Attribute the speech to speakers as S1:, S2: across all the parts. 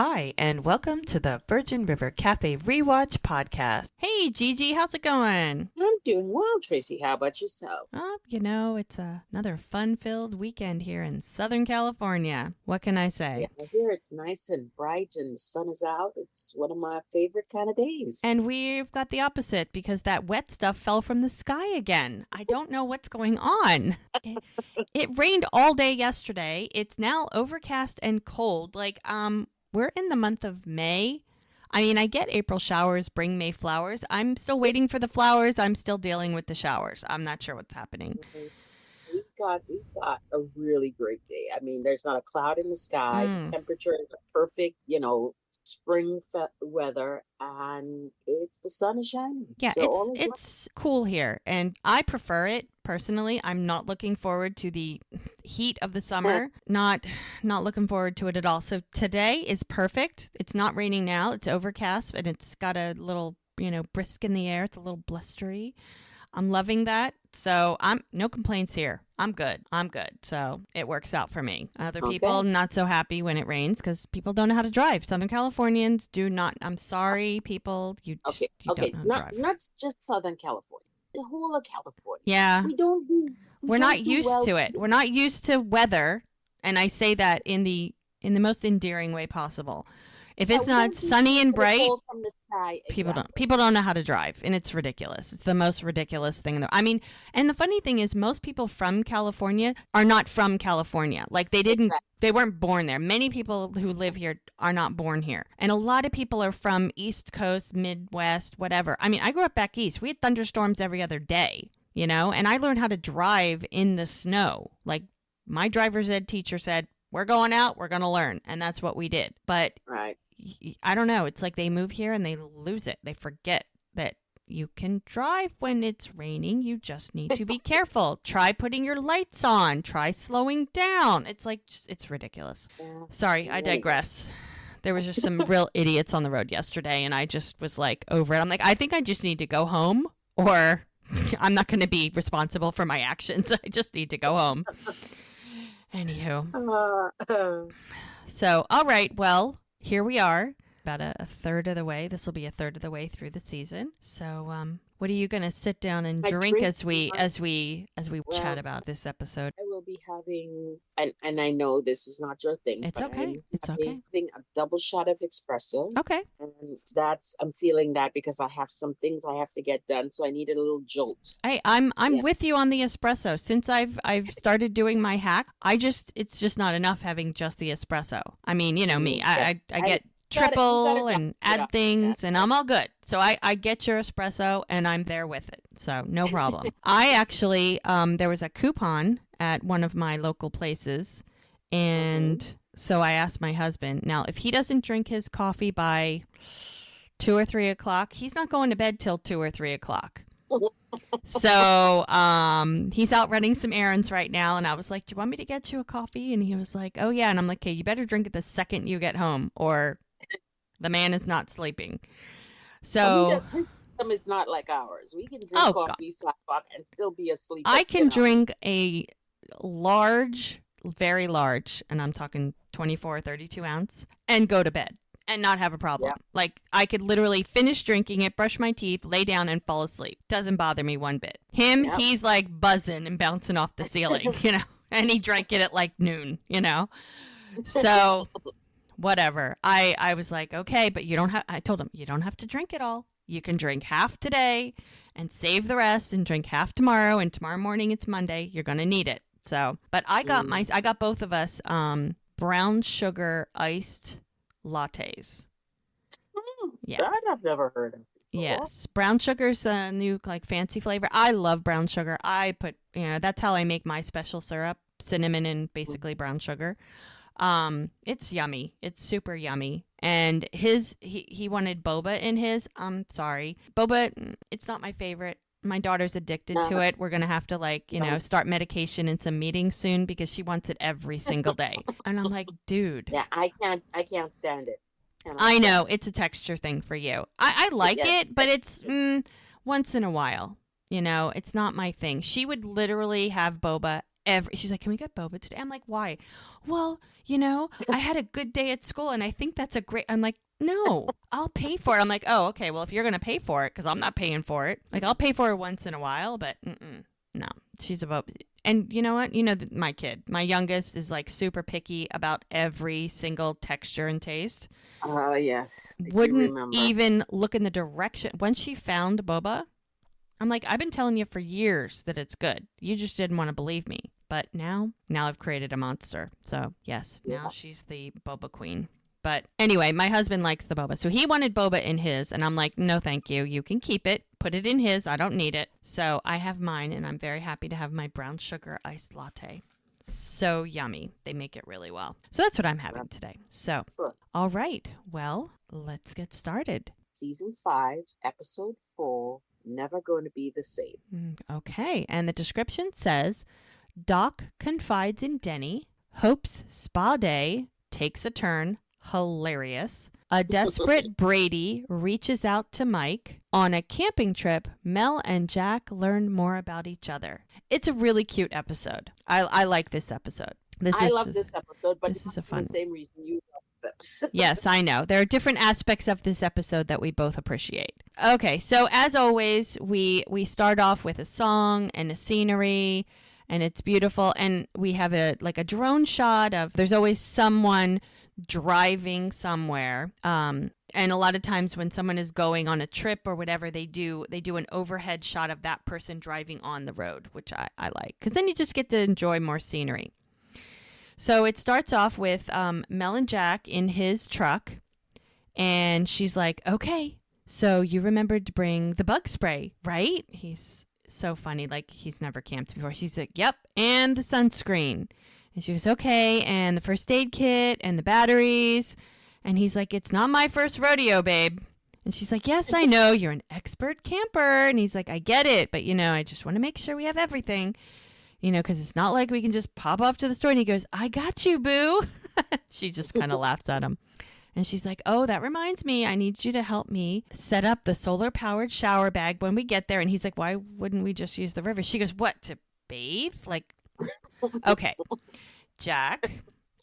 S1: Hi, and welcome to the Virgin River Cafe Rewatch podcast. Hey, Gigi, how's it going?
S2: I'm doing well, Tracy. How about yourself?
S1: It's another fun-filled weekend here in Southern California. What can I
S2: Yeah,
S1: say?
S2: I hear it's nice and bright and the sun is out. It's one of my favorite kind of days.
S1: And we've got the opposite because that wet stuff fell from the sky again. I don't know what's going on. It rained all day yesterday. It's now overcast and cold. We're in the month of May. I mean, I get April showers bring May flowers. I'm still waiting for the flowers. I'm still dealing with the showers. I'm not sure what's happening.
S2: Mhm. We've got a really great day. I mean, there's not a cloud in the sky. The
S1: Mm.
S2: temperature is perfect, spring weather, and the sun is shining.
S1: Yeah,
S2: So all is well.
S1: it's cool here, and I prefer it personally. I'm not looking forward to the heat of the summer. Not looking forward to it at all. So today is perfect. It's not raining now. It's overcast, and it's got a little, brisk in the air. It's a little blustery. I'm loving that. So I'm no complaints here. I'm good. So it works out for me. Other people
S2: Okay.
S1: not so happy when it rains because people don't know how to drive. Southern Californians do not. I'm sorry, people.
S2: Okay.
S1: You
S2: Okay.
S1: don't know how to
S2: Not
S1: drive.
S2: not just Southern California. The whole of California.
S1: Yeah,
S2: We
S1: we're not
S2: don't do
S1: used
S2: well.
S1: to it. We're not used to weather, and I say that in the most endearing way possible. If
S2: Yeah,
S1: it's
S2: we
S1: not
S2: don't do
S1: sunny and
S2: when it
S1: bright,
S2: falls from the sky. Exactly.
S1: people don't know how to drive, and it's ridiculous. It's the most ridiculous thing. I mean, and the funny thing is, most people from California are not from California. Like
S2: Exactly.
S1: they weren't born there. Many people who live here are not born here, and a lot of people are from East Coast, Midwest, whatever. I mean, I grew up back east. We had thunderstorms every other day, and I learned how to drive in the snow. Like my driver's ed teacher said, "We're going out. We're going to learn," and that's what we did. But
S2: Right.
S1: I don't know. It's like they move here and they lose it. They forget that you can drive when it's raining. You just need to be careful. Try putting your lights on. Try slowing down. It's ridiculous.
S2: Yeah.
S1: Sorry, I
S2: Anyway.
S1: digress. There was just some real idiots on the road yesterday, and I just was like over it. I'm like, I think I just need to go home, or I'm not going to be responsible for my actions. I just need to go home. Anywho. So, all right. Well, here we are, about a third of the way. This will be a third of the way through the season. So, what are you going to sit down and
S2: I
S1: drink
S2: drink
S1: as we
S2: Well,
S1: chat about this episode?
S2: I will be having, and I know this is not your thing,
S1: It's
S2: but
S1: okay. It's
S2: I'm
S1: okay.
S2: having a double shot of espresso.
S1: Okay.
S2: And I'm feeling that because I have some things I have to get done, so I need a little jolt.
S1: Hey, I'm
S2: Yeah.
S1: with you on the espresso. Since I've started doing my hack, it's just not enough having just the espresso. I mean, you know me.
S2: Yes.
S1: I get
S2: You gotta
S1: triple
S2: knock
S1: and
S2: it
S1: add
S2: out.
S1: things, and
S2: Yeah.
S1: I'm all good. So I get your espresso, and I'm there with it. So no problem. I actually there was a coupon at one of my local places, and so I asked my husband. Now, if he doesn't drink his coffee by 2 or 3 o'clock, he's not going to bed till 2 or 3 o'clock. So he's out running some errands right now, and I was like, do you want me to get you a coffee? And he was like, oh yeah. And I'm like, okay, you better drink it the second you get home, or the man is not sleeping. So
S2: His system is not like ours. We can drink
S1: oh god,
S2: coffee 5 o'clock and still be asleep.
S1: I can drink a large, very large, and I'm talking 24 or 32 ounce, and go to bed and not have a problem.
S2: Yeah.
S1: Like I could literally finish drinking it, brush my teeth, lay down, and fall asleep. Doesn't bother me one bit. Him,
S2: Yep.
S1: he's like buzzing and bouncing off the ceiling, and he drank it at like noon, So whatever. I was like, okay, but I told him, you don't have to drink it all. You can drink half today and save the rest and drink half tomorrow, and tomorrow morning it's Monday. You're going to need it. So, but I got both of us brown sugar iced lattes. Yeah.
S2: That I've never heard of before.
S1: Yes. Brown sugar's a new like fancy flavor. I love brown sugar. I put, that's how I make my special syrup, cinnamon and basically brown sugar. It's yummy. It's super yummy. And he wanted boba in his. I'm sorry. Boba, it's not my favorite. My daughter's addicted to it. We're going to have to start medication and some meetings soon because she wants it every single day. And I'm like, dude.
S2: Yeah, I can't stand it.
S1: I know it's a texture thing for you. I like
S2: Yes.
S1: it, but it's once in a while. It's not my thing. She would literally have boba She's like, can we get boba today? I'm like, why? Well, I had a good day at school and I think that's a great, I'm like, no, I'll pay for it. I'm like, oh, okay, well, if you're going to pay for it, because I'm not paying for it. Like, I'll pay for it once in a while, but no, she's about, and you know what? My kid, my youngest is like super picky about every single texture and taste.
S2: Yes. I do
S1: Wouldn't
S2: remember.
S1: even look in the direction. When she found boba, I'm like, I've been telling you for years that it's good. You just didn't want to believe me. But now I've created a monster. So yes, now she's the boba queen. But anyway, my husband likes the boba. So he wanted boba in his, and I'm like, no, thank you. You can keep it. Put it in his. I don't need it. So I have mine, and I'm very happy to have my brown sugar iced latte. So yummy. They make it really well. So that's what I'm having today. So,
S2: Excellent.
S1: all right. Well, let's get started.
S2: Season 5, episode 4, Never Going to Be the Same.
S1: Okay. And the description says, Doc confides in Denny, hopes spa day takes a turn, hilarious. A desperate Brady reaches out to Mike. On a camping trip, Mel and Jack learn more about each other. It's a really cute episode. I like this episode.
S2: I love this episode, but
S1: this is a
S2: for
S1: fun
S2: the same reason you love this episode.
S1: Yes, I know. There are different aspects of this episode that we both appreciate. Okay, so as always, we start off with a song and a scenery, and it's beautiful. And we have a drone shot of, there's always someone driving somewhere. And a lot of times when someone is going on a trip or whatever, they do an overhead shot of that person driving on the road, which I like, because then you just get to enjoy more scenery. So it starts off with Mel and Jack in his truck, and she's like, okay, so you remembered to bring the bug spray, right? He's so funny, like he's never camped before. She's like, yep, and the sunscreen. And she goes, okay, and the first aid kit and the batteries. And he's like, it's not my first rodeo, babe. And she's like, yes, I know, you're an expert camper. And he's like, I get it, but I just want to make sure we have everything. Because it's not like we can just pop off to the store. And he goes, I got you, boo. She just kind of laughs at him. And she's like, oh, that reminds me. I need you to help me set up the solar-powered shower bag when we get there. And he's like, why wouldn't we just use the river? She goes, what, to bathe? Like, okay, Jack,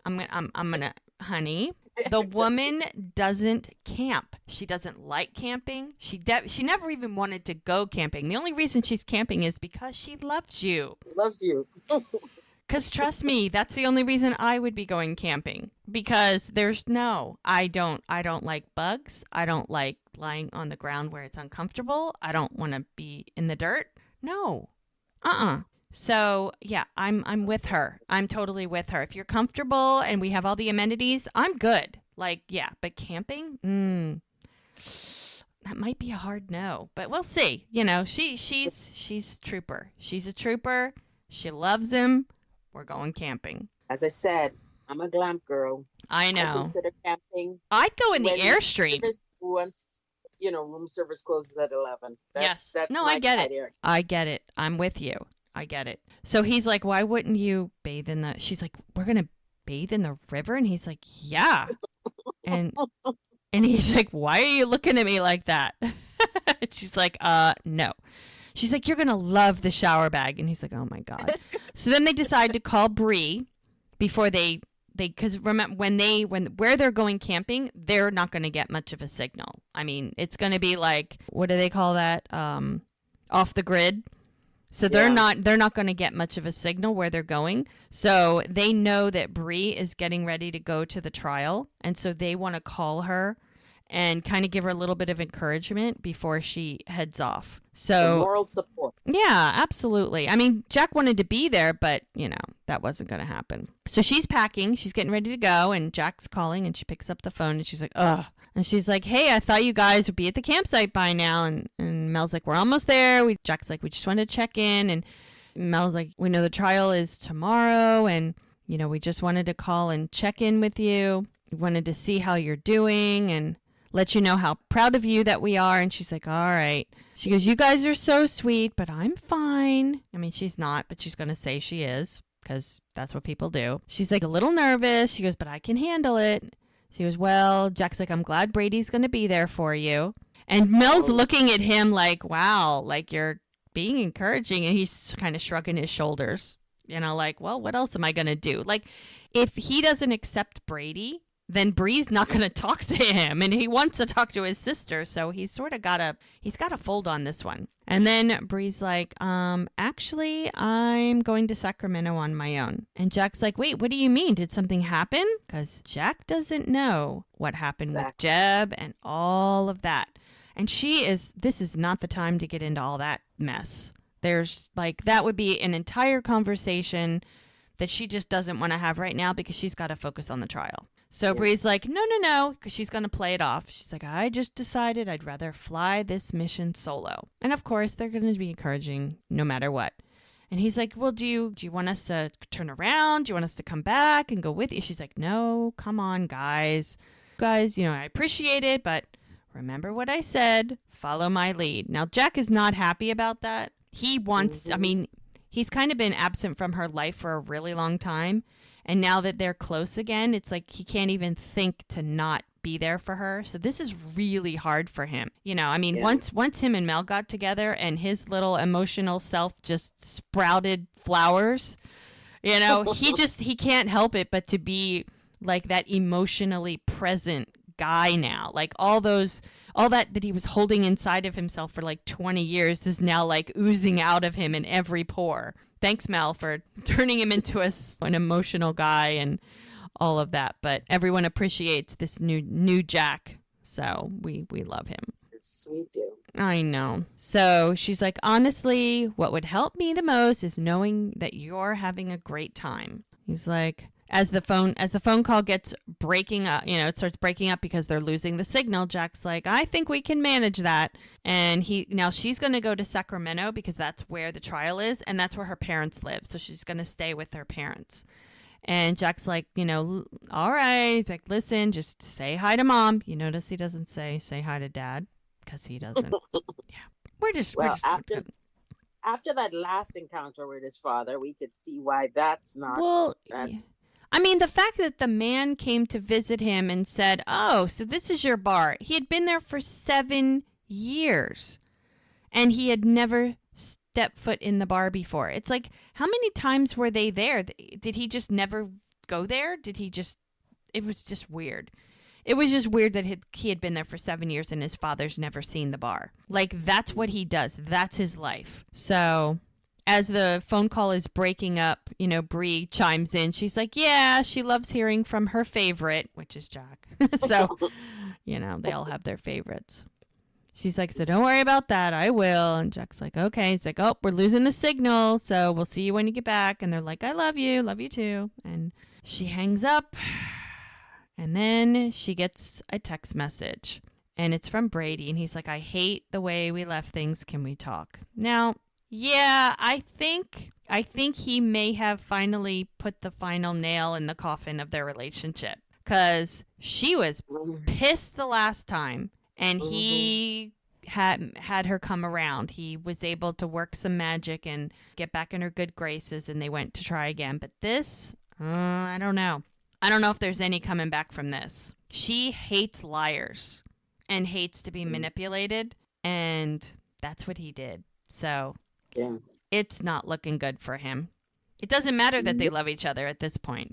S1: I'm gonna, honey, the woman doesn't camp. She doesn't like camping. She never even wanted to go camping. The only reason she's camping is because she loves you.
S2: Loves you.
S1: Because trust me, that's the only reason I would be going camping. Because I don't like bugs. I don't like lying on the ground where it's uncomfortable. I don't want to be in the dirt. No. So yeah, I'm with her. I'm totally with her. If you're comfortable and we have all the amenities, I'm good. Like, yeah, but camping? That might be a hard no, but we'll see. She's trooper. She's a trooper. She loves him. We're going camping.
S2: As I said, I'm a glam girl.
S1: I know.
S2: I consider camping.
S1: I'd go in the Airstream.
S2: Once, room service closes at 11.
S1: Yes.
S2: That's
S1: no, I get it. Area. I get it. I'm with you. I get it. So he's like, why wouldn't you bathe in the... She's like, we're going to bathe in the river? And he's like, yeah. And he's like, why are you looking at me like that? She's like, no. She's like, you're going to love the shower bag. And he's like, oh my God. So then they decide to call Bree before because remember where they're going camping, they're not going to get much of a signal. I mean, it's going to be like, what do they call that? Off the grid. So they're not going to get much of a signal where they're going. So they know that Bree is getting ready to go to the trial. And so they want to call her and kind of give her a little bit of encouragement before she heads off. So
S2: moral support.
S1: Yeah, absolutely. I mean, Jack wanted to be there, but, that wasn't going to happen. So she's packing. She's getting ready to go. And Jack's calling and she picks up the phone and she's like, ugh. And she's like, hey, I thought you guys would be at the campsite by now. And Mel's like, we're almost there. Jack's like, we just wanted to check in. And Mel's like, we know the trial is tomorrow. And, we just wanted to call and check in with you. We wanted to see how you're doing and let you know how proud of you that we are. And she's like, all right. She goes, you guys are so sweet, but I'm fine. I mean, she's not, but she's going to say she is because that's what people do. She's like a little nervous. She goes, but I can handle it. She goes, well, Jack's like, I'm glad Brady's going to be there for you. And Mel's looking at him like, wow, like you're being encouraging. And he's kind of shrugging his shoulders. Like, well, what else am I going to do? Like, if he doesn't accept Brady, then Bree's not going to talk to him, and he wants to talk to his sister, so he's sort of he's got to fold on this one. And then Bree's like, actually, I'm going to Sacramento on my own. And Jack's like, wait, what do you mean? Did something happen? Because Jack doesn't know what happened with Jeb and all of that. And this is not the time to get into all that mess. There's like, that would be an entire conversation that she just doesn't want to have right now because she's got to focus on the trial. So Bree's like, no, because she's going to play it off. She's like, I just decided I'd rather fly this mission solo. And of course, they're going to be encouraging no matter what. And he's like, well, do you want us to turn around? Do you want us to come back and go with you? She's like, no, come on, guys. Guys, I appreciate it, but remember what I said. Follow my lead. Now, Jack is not happy about that. He wants, he's kind of been absent from her life for a really long time. And now that they're close again, it's like he can't even think to not be there for her. So this is really hard for him. Once him and Mel got together and his little emotional self just sprouted flowers, he can't help it but to be like that emotionally present guy now. Like all that he was holding inside of himself for like 20 years is now like oozing out of him in every pore. Thanks, Mel, for turning him into an emotional guy and all of that. But everyone appreciates this new Jack, so we love him.
S2: Yes, we do.
S1: I know. So she's like, honestly, what would help me the most is knowing that you're having a great time. He's like, as the phone call gets breaking up, it starts breaking up because they're losing the signal. Jack's like, I think we can manage that. And now she's going to go to Sacramento because that's where the trial is. And that's where her parents live. So she's going to stay with her parents. And Jack's like, all right. He's like, listen, just say hi to mom. You notice he doesn't say hi to dad because he doesn't. Yeah.
S2: After that last encounter with his father, we could see why that's not.
S1: Well, the fact that the man came to visit him and said, oh, so this is your bar. He had been there for 7 years and he had never stepped foot in the bar before. It's like, how many times were they there? Did he just never go there? It was just weird. It was just weird that he had been there for 7 years and his father's never seen the bar. Like, that's what he does. That's his life. So as the phone call is breaking up, Bree chimes in. She's like, yeah, she loves hearing from her favorite, which is Jack. So, they all have their favorites. She's like, so don't worry about that. I will. And Jack's like, okay. He's like, oh, we're losing the signal. So we'll see you when you get back. And they're like, I love you. Love you too. And she hangs up. And then she gets a text message. And it's from Brady. And he's like, I hate the way we left things. Can we talk? Now, yeah, I think he may have finally put the final nail in the coffin of their relationship. Because she was pissed the last time. And he had her come around. He was able to work some magic and get back in her good graces. And they went to try again. But this, I don't know. I don't know if there's any coming back from this. She hates liars and hates to be manipulated, and that's what he did. So It's not looking good for him. It doesn't matter that they love each other at this point,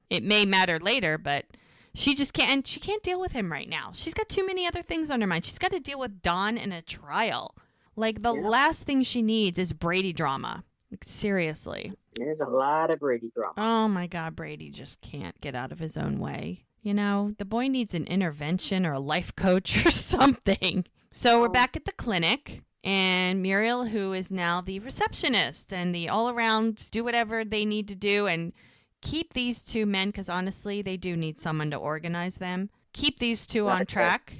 S1: It may matter later, but she just can't. She can't deal with him right now. She's got too many other things on her mind. She's got to deal with Don in a trial. Like, the last thing she needs is Brady drama. Like, seriously.
S2: There's a lot of Brady drama.
S1: Oh my God, Brady just can't get out of his own way. The boy needs an intervention or a life coach or something. So we're back at the clinic, and Muriel, who is now the receptionist and the all-around do whatever they need to do and keep these two men, because honestly, they do need someone to organize them. Keep these two on track.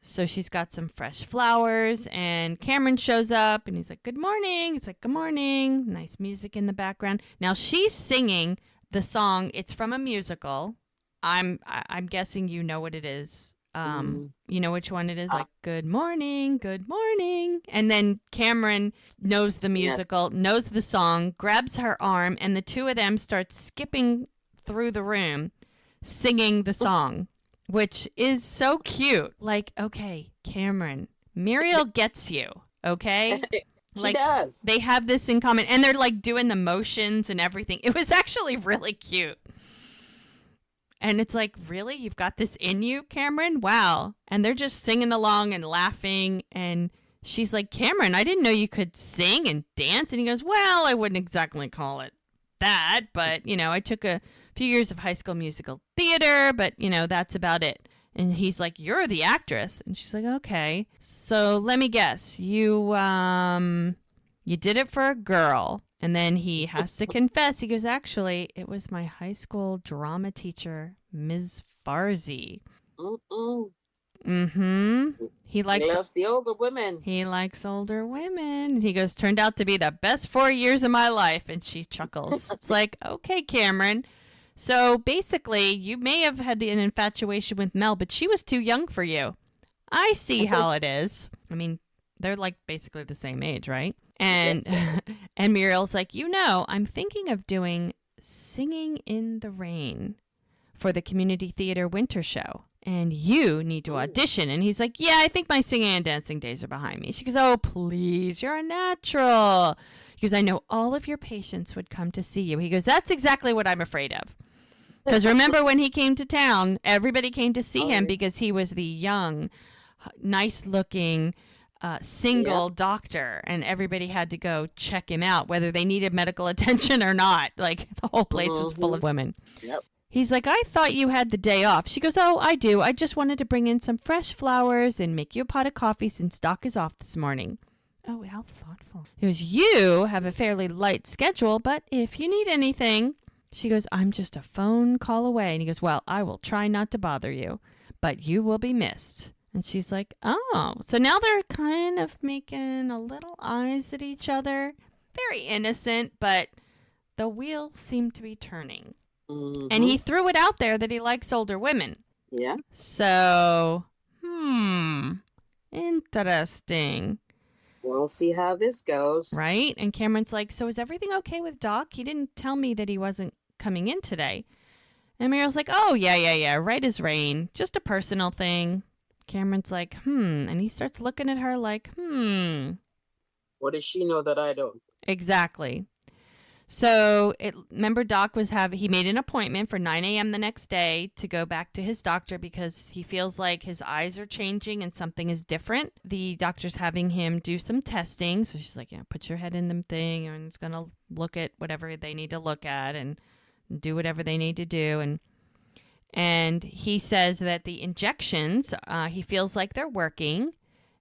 S1: So she's got some fresh flowers, and Cameron shows up, and he's like, good morning. He's like, good morning. Nice music in the background. Now she's singing the song. It's from a musical. I'm guessing you know what it is. You know which one it is? Like, good morning, good morning. And then Cameron knows the musical, knows the song, grabs her arm, and the two of them start skipping through the room, singing the song. Which is so cute. Like, okay, Cameron, Muriel gets you, okay?
S2: She
S1: Like,
S2: does.
S1: they have this in common, and they're like doing the motions and everything. It was actually really cute. And it's like, really? You've got this in you, Cameron? Wow. And they're just singing along and laughing. And she's like, Cameron, I didn't know you could sing and dance. And he goes, well, I wouldn't exactly call it that. But, I took a few years of high school musical theater, but, that's about it. And he's like, you're the actress. And she's like, okay. So let me guess. You did it for a girl. And then he has to confess. He goes, actually, it was my high school drama teacher, Ms. Farzi. Mm-hmm. He
S2: loves the older women.
S1: He likes older women. He goes, turned out to be the best 4 years of my life. And she chuckles. It's like, okay, Cameron. So basically, you may have had an infatuation with Mel, but she was too young for you. I see how it is. I mean, they're like basically the same age, right? And yes. And Muriel's like, I'm thinking of doing Singing in the Rain for the community theater winter show. And you need to audition. And he's like, yeah, I think my singing and dancing days are behind me. She goes, oh, please, you're a natural. He goes, I know all of your patients would come to see you. He goes, that's exactly what I'm afraid of. Because remember when he came to town, everybody came to see him because he was the young, nice-looking, single doctor, and everybody had to go check him out, whether they needed medical attention or not. Like, the whole place was full of women.
S2: Yep.
S1: He's like, I thought you had the day off. She goes, oh, I do. I just wanted to bring in some fresh flowers and make you a pot of coffee since Doc is off this morning. Oh, how thoughtful. He goes, you have a fairly light schedule, but if you need anything... She goes, I'm just a phone call away. And he goes, well, I will try not to bother you, but you will be missed. And she's like, oh. So now they're kind of making a little eyes at each other. Very innocent, but the wheels seem to be turning. Mm-hmm. And he threw it out there that he likes older women.
S2: Yeah.
S1: So, interesting.
S2: We'll see how this goes.
S1: Right? And Cameron's like, so is everything okay with Doc? He didn't tell me that he wasn't coming in today. And Muriel's like, oh, yeah, right as rain. Just a personal thing. Cameron's like, and he starts looking at her like,
S2: What does she know that I don't?
S1: Exactly. So, remember Doc he made an appointment for 9 a.m. the next day to go back to his doctor because he feels like his eyes are changing and something is different. The doctor's having him do some testing. So she's like, yeah, put your head in the thing and it's going to look at whatever they need to look at and do whatever they need to do. And he says that the injections, he feels like they're working.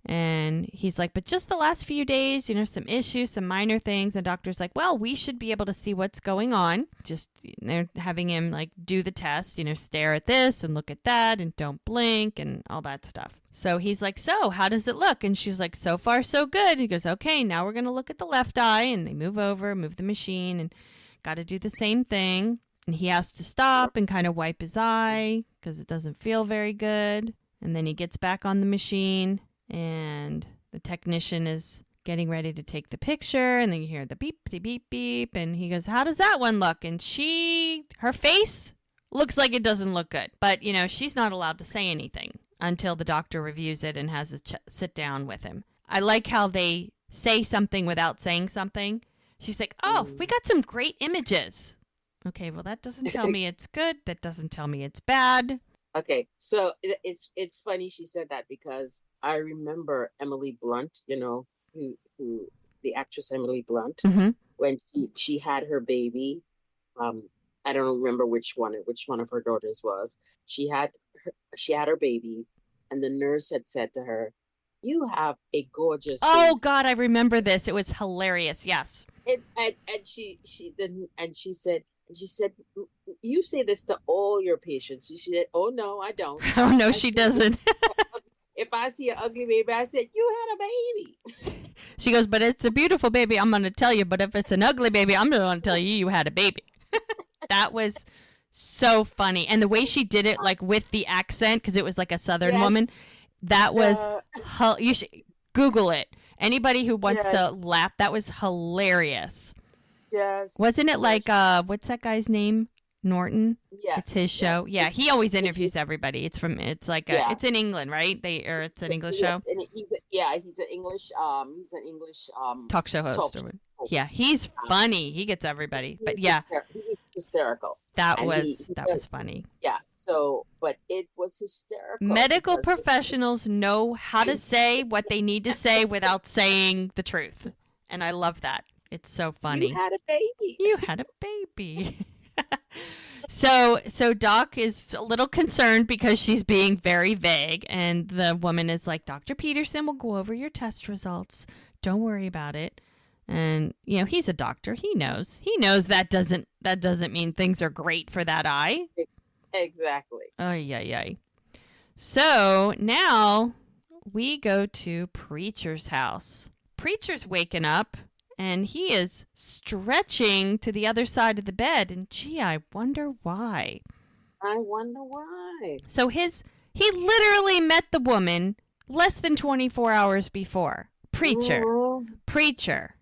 S1: And he's like, but just the last few days, some issues, some minor things. And the doctor's like, well, we should be able to see what's going on. Just they're having him like do the test, stare at this and look at that and don't blink and all that stuff. So he's like, so how does it look? And she's like, so far, so good. He goes, okay, now we're going to look at the left eye. And they move the machine and got to do the same thing. And he has to stop and kind of wipe his eye because it doesn't feel very good. And then he gets back on the machine. And the technician is getting ready to take the picture, and then you hear the beep, beep, beep, and he goes, how does that one look? And her face looks like it doesn't look good. But, she's not allowed to say anything until the doctor reviews it and has a sit down with him. I like how they say something without saying something. She's like, oh, we got some great images. Okay, well, that doesn't tell me it's good. That doesn't tell me it's bad.
S2: Okay, so it's funny she said that because I remember Emily Blunt, who the actress Emily Blunt, when she had her baby. I don't remember which one of her daughters was. She had her baby, and the nurse had said to her, "You have a gorgeous."
S1: Oh baby. God, I remember this. It was hilarious. Yes.
S2: And she said, you say this to all your patients. She said, oh, no, I don't.
S1: Oh, no, she doesn't.
S2: If I see an ugly baby, I said, you had a baby.
S1: She goes, but it's a beautiful baby. I'm going to tell you. But if it's an ugly baby, I'm going to tell you had a baby. That was so funny. And the way she did it, like with the accent, because it was like a Southern woman, that was, you should Google it. Anybody who wants to laugh, that was hilarious.
S2: Yes.
S1: Wasn't it like, what's that guy's name? Norton.
S2: Yes,
S1: It's his show.
S2: yes.
S1: Yeah, he always
S2: It's
S1: interviews everybody.
S2: yeah.
S1: It's in England, right? It's an English show.
S2: And he's an English
S1: Talk show
S2: talk
S1: host or
S2: show
S1: what?
S2: host.
S1: Yeah, he's funny. He
S2: He's,
S1: gets everybody. But
S2: he's
S1: yeah,
S2: he's hysterical,
S1: that
S2: and
S1: was
S2: he
S1: that
S2: does,
S1: was funny.
S2: yeah. So, but it was hysterical
S1: Medical
S2: because
S1: professionals know how to say what they need to say without saying the truth. And I love that. It's so
S2: you
S1: funny.
S2: had a baby.
S1: You had a baby. So Doc is a little concerned because she's being very vague, and the woman is like, Dr. Peterson will go over your test results. Don't worry about it. And he's a doctor. He knows. He knows that doesn't mean things are great for that eye.
S2: Exactly.
S1: Ay, ay, ay. So now we go to Preacher's house. Preacher's waking up, and he is stretching to the other side of the bed. And gee, I wonder why.
S2: I wonder why.
S1: So he literally met the woman less than 24 hours before. Preacher.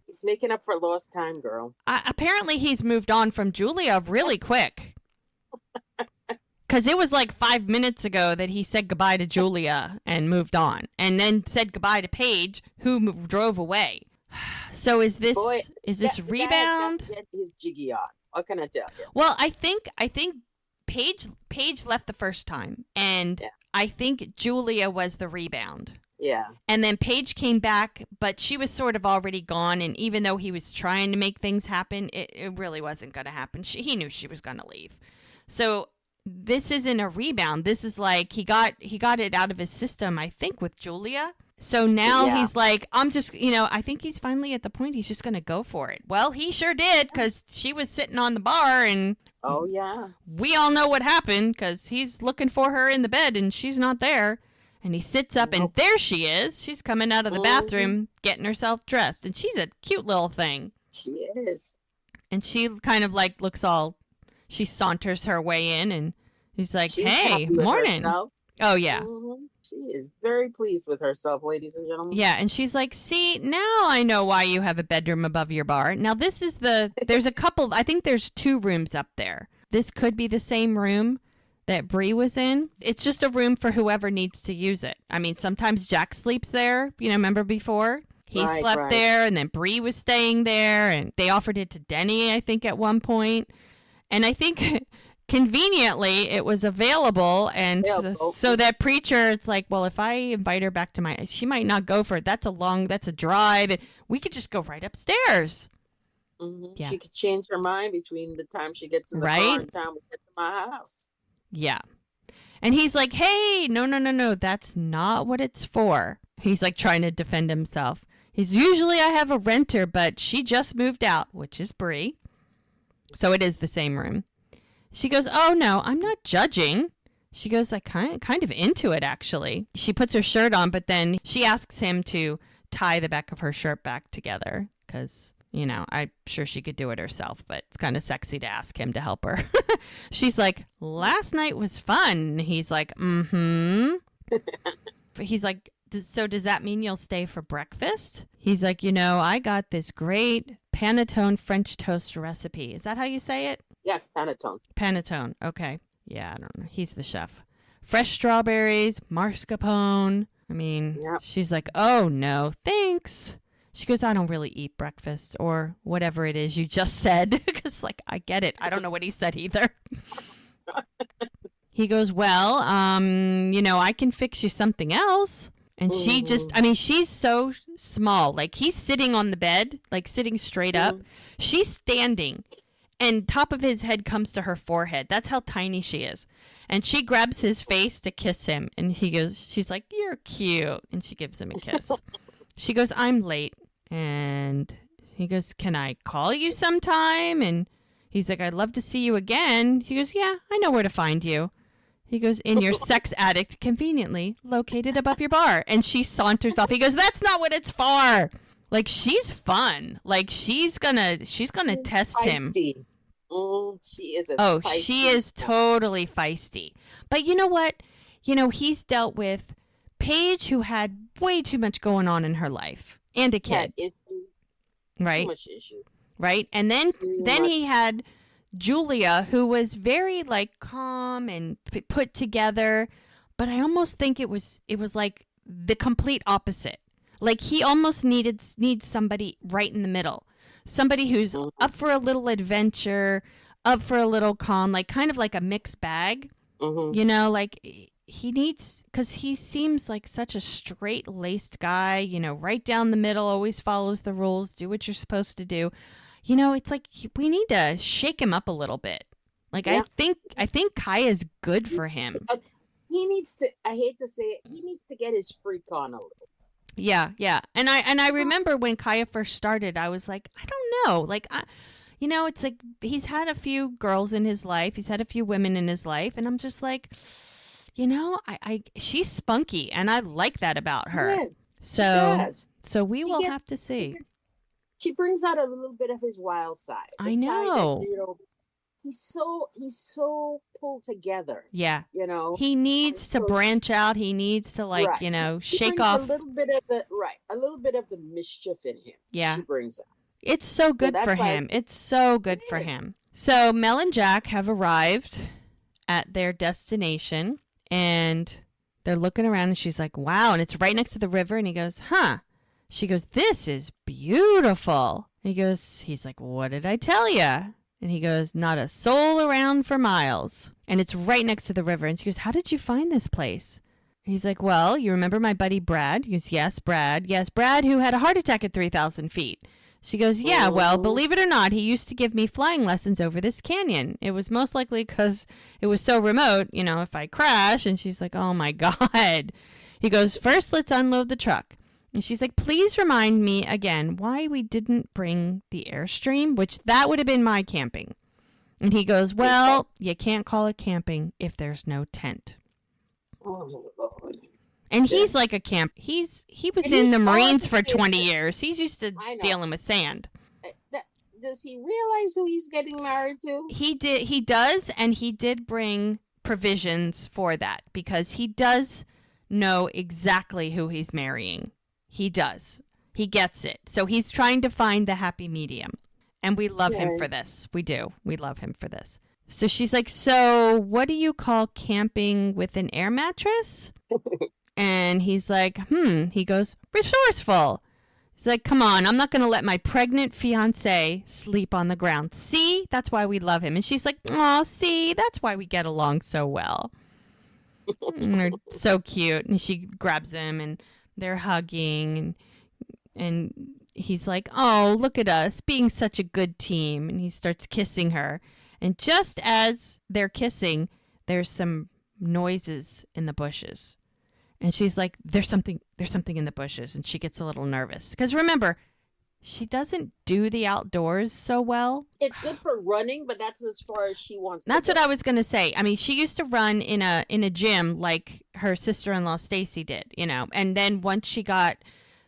S2: He's making up for lost time, girl.
S1: Apparently he's moved on from Julia really quick. Because it was like 5 minutes ago that he said goodbye to Julia and moved on. And then said goodbye to Paige, who drove away. So is this rebound?
S2: That his jiggy on. What can I tell you?
S1: Well, I think Paige left the first time. And I think Julia was the rebound.
S2: Yeah.
S1: And then Paige came back, but she was sort of already gone. And even though he was trying to make things happen, it really wasn't going to happen. He knew she was going to leave. So this isn't a rebound. This is like he got it out of his system, I think, with Julia. So now he's like, I'm just, I think he's finally at the point he's just going to go for it. Well, he sure did, because she was sitting on the bar, and
S2: oh yeah,
S1: we all know what happened, because he's looking for her in the bed and she's not there. And he sits up, and there she is. She's coming out of the bathroom, getting herself dressed. And she's a cute little thing.
S2: She is.
S1: And she kind of like she saunters her way in, and he's like, hey, morning. Oh, yeah.
S2: Mm-hmm. She is very pleased with herself, ladies and gentlemen.
S1: Yeah, and she's like, see, now I know why you have a bedroom above your bar. Now, there's a couple, I think there's 2 rooms up there. This could be the same room that Bree was in. It's just a room for whoever needs to use it. I mean, sometimes Jack sleeps there. Remember before? He slept there, and then Bree was staying there, and they offered it to Denny, I think, at one point. And I think conveniently it was available, and so that Preacher, it's like, well, if I invite her back to she might not go for it. That's a drive, and we could just go right upstairs.
S2: Mm-hmm. Yeah. She could change her mind between the time she gets in the bar and the time we get to my house.
S1: Yeah. And he's like, hey, no, that's not what it's for. He's like trying to defend himself. Usually I have a renter, but she just moved out, which is Bree. So it is the same room. She goes, oh no, I'm not judging. She goes, like, kind of into it, actually. She puts her shirt on, but then she asks him to tie the back of her shirt back together because, I'm sure she could do it herself, but it's kind of sexy to ask him to help her. She's like, last night was fun. He's like, mm-hmm. He's like, so does that mean you'll stay for breakfast? He's like, I got this great panettone French toast recipe. Is that how you say it?
S2: Yes, panettone.
S1: Panettone. Okay. Yeah, I don't know. He's the chef. Fresh strawberries, mascarpone. I mean, She's like, oh, no, thanks. She goes, I don't really eat breakfast or whatever it is you just said. Because, I get it. I don't know what he said either. He goes, well, I can fix you something else. And she just, she's so small. He's sitting on the bed, sitting straight up. She's standing. And top of his head comes to her forehead. That's how tiny she is. And she grabs his face to kiss him. And she's like, you're cute. And she gives him a kiss. She goes, I'm late. And he goes, can I call you sometime? And he's like, I'd love to see you again. He goes, yeah, I know where to find you. He goes, in your sex addict, conveniently located above your bar. And she saunters off. He goes, that's not what it's for. She's fun. She's gonna test him.
S2: She is
S1: she is totally feisty. But you know what? He's dealt with Paige, who had way too much going on in her life. And a kid.
S2: Issues.
S1: Right?
S2: Too much issue.
S1: Right? And then he had Julia, who was very like calm and put together, but I almost think it was like the complete opposite. Like he almost needs somebody right in the middle. Somebody who's up for a little adventure, up for a little calm, like kind of like a mixed bag. You know, like he needs, because he seems like such a straight-laced guy, you know, right down the middle, always follows the rules, do what you're supposed to do. You know, it's like we need to shake him up a little bit. Like
S2: Yeah.
S1: I think Kaya's good for him.
S2: He needs to, I hate to say it, he needs to get his freak on a little.
S1: Yeah, yeah. And I remember when Kaya first started, I was like, I don't know. Like you know, it's like he's had a few girls in his life, he's had a few women in his life, and I'm just like, you know, she's spunky and I like that about her.
S2: Yes,
S1: So we will have to see.
S2: She brings out a little bit of his wild side.
S1: I know.
S2: That, you know, he's so pulled together.
S1: Yeah.
S2: You know,
S1: he needs to branch out. He needs to like,
S2: right.
S1: You know,
S2: She
S1: shake
S2: brings
S1: off
S2: a little bit of the mischief in him.
S1: Yeah.
S2: She brings out.
S1: It's so good for him. It's so good for him. So Mel and Jack have arrived at their destination and they're looking around and she's like, wow. And it's right next to the river. And he goes, huh. She goes, this is beautiful. And he's like, what did I tell you? And he goes, not a soul around for miles. And it's right next to the river. And she goes, how did you find this place? And he's like, well, you remember my buddy Brad? He goes, yes, Brad. Yes, Brad, who had a heart attack at 3,000 feet. She goes, yeah, well, believe it or not, he used to give me flying lessons over this canyon. It was most likely because it was so remote, you know, if I crash. And she's like, oh, my God. He goes, first, let's unload the truck. And she's like, please remind me again why we didn't bring the Airstream, which that would have been my camping. And he goes, well, you can't call it camping if there's no tent.
S2: Oh, Lord.
S1: And he's like a camp. He was in the Marines for 20 years. He's used to dealing with sand.
S2: Does he realize who he's getting married to?
S1: He does, and he did bring provisions for that because he does know exactly who he's marrying. He does. He gets it. So he's trying to find the happy medium. And we love him for this. We do. We love him for this. So she's like, so what do you call camping with an air mattress? And he's like, He goes, resourceful. He's like, come on, I'm not going to let my pregnant fiance sleep on the ground. See? That's why we love him. And she's like, oh, see? That's why we get along so well. And they're so cute. And she grabs him and they're hugging. And he's like, oh, look at us being such a good team. And he starts kissing her. And just as they're kissing, there's some noises in the bushes. And she's like, there's something in the bushes. And she gets a little nervous. Because remember, she doesn't do the outdoors so well.
S2: It's good for running, but that's as far as she wants to
S1: That's
S2: go.
S1: what I was going to say. I mean, she used to run in a gym like her sister-in-law Stacy did, you know. And then once she got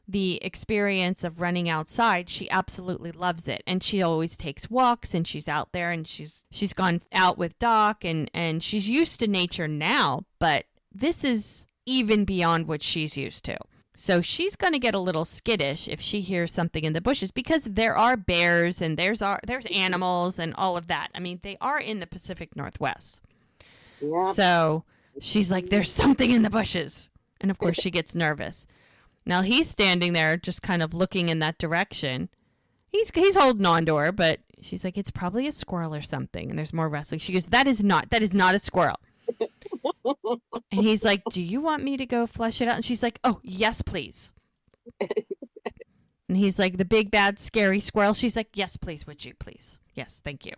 S1: the experience of running outside, she absolutely loves it. And she always takes walks and she's out there and she's gone out with Doc and she's used to nature now, but this is even beyond what she's used to. So she's going to get a little skittish if she hears something in the bushes because there are bears and there's animals and all of that. I mean, they are in the Pacific Northwest.
S2: Yeah.
S1: So she's like, there's something in the bushes. And of course she gets nervous. Now he's standing there just kind of looking in that direction. He's holding on to her, but she's like, it's probably a squirrel or something. And there's more wrestling. She goes, that is not a squirrel. And he's like, do you want me to go flush it out? And she's like, oh, yes, please. And he's like, the big, bad, scary squirrel. She's like, yes, please, would you, please? Yes, thank you.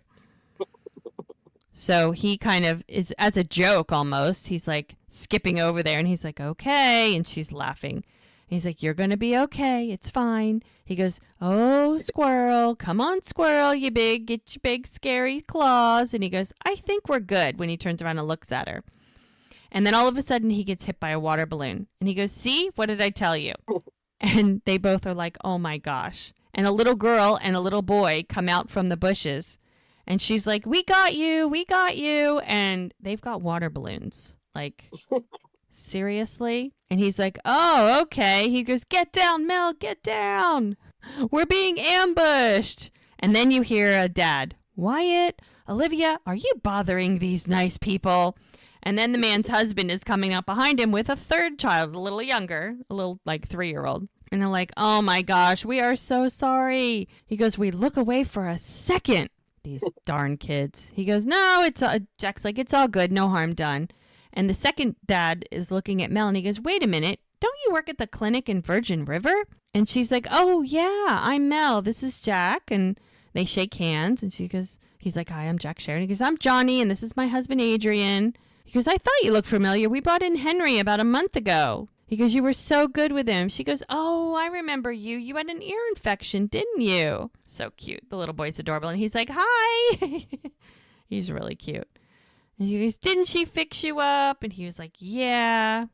S1: So he kind of is, as a joke almost, he's like skipping over there. And he's like, okay. And she's laughing. He's like, you're going to be okay. It's fine. He goes, oh, squirrel. Come on, squirrel, get your big, scary claws. And he goes, I think we're good, when he turns around and looks at her. And then all of a sudden he gets hit by a water balloon. And he goes, see, what did I tell you? And they both are like, oh, my gosh. And a little girl and a little boy come out from the bushes. And she's like, we got you. We got you. And they've got water balloons. Like, seriously? And he's like, oh, okay. He goes, get down, Mel, get down. We're being ambushed. And then you hear a dad, Wyatt, Olivia, are you bothering these nice people? And then the man's husband is coming up behind him with a third child, a little younger, a little like 3-year-old. And they're like, oh my gosh, we are so sorry. He goes, we look away for a second. These darn kids. He goes, no, Jack's like, it's all good. No harm done. And the second dad is looking at Mel and he goes, wait a minute. Don't you work at the clinic in Virgin River? And she's like, oh yeah, I'm Mel. This is Jack. And they shake hands. And he's like, hi, I'm Jack Sharon. He goes, I'm Johnny. And this is my husband, Adrian. He goes, I thought you looked familiar. We brought in Henry about a month ago. He goes, you were so good with him. She goes, oh, I remember you. You had an ear infection, didn't you? So cute. The little boy's adorable. And he's like, hi. He's really cute. And he goes, didn't she fix you up? And he was like, yeah.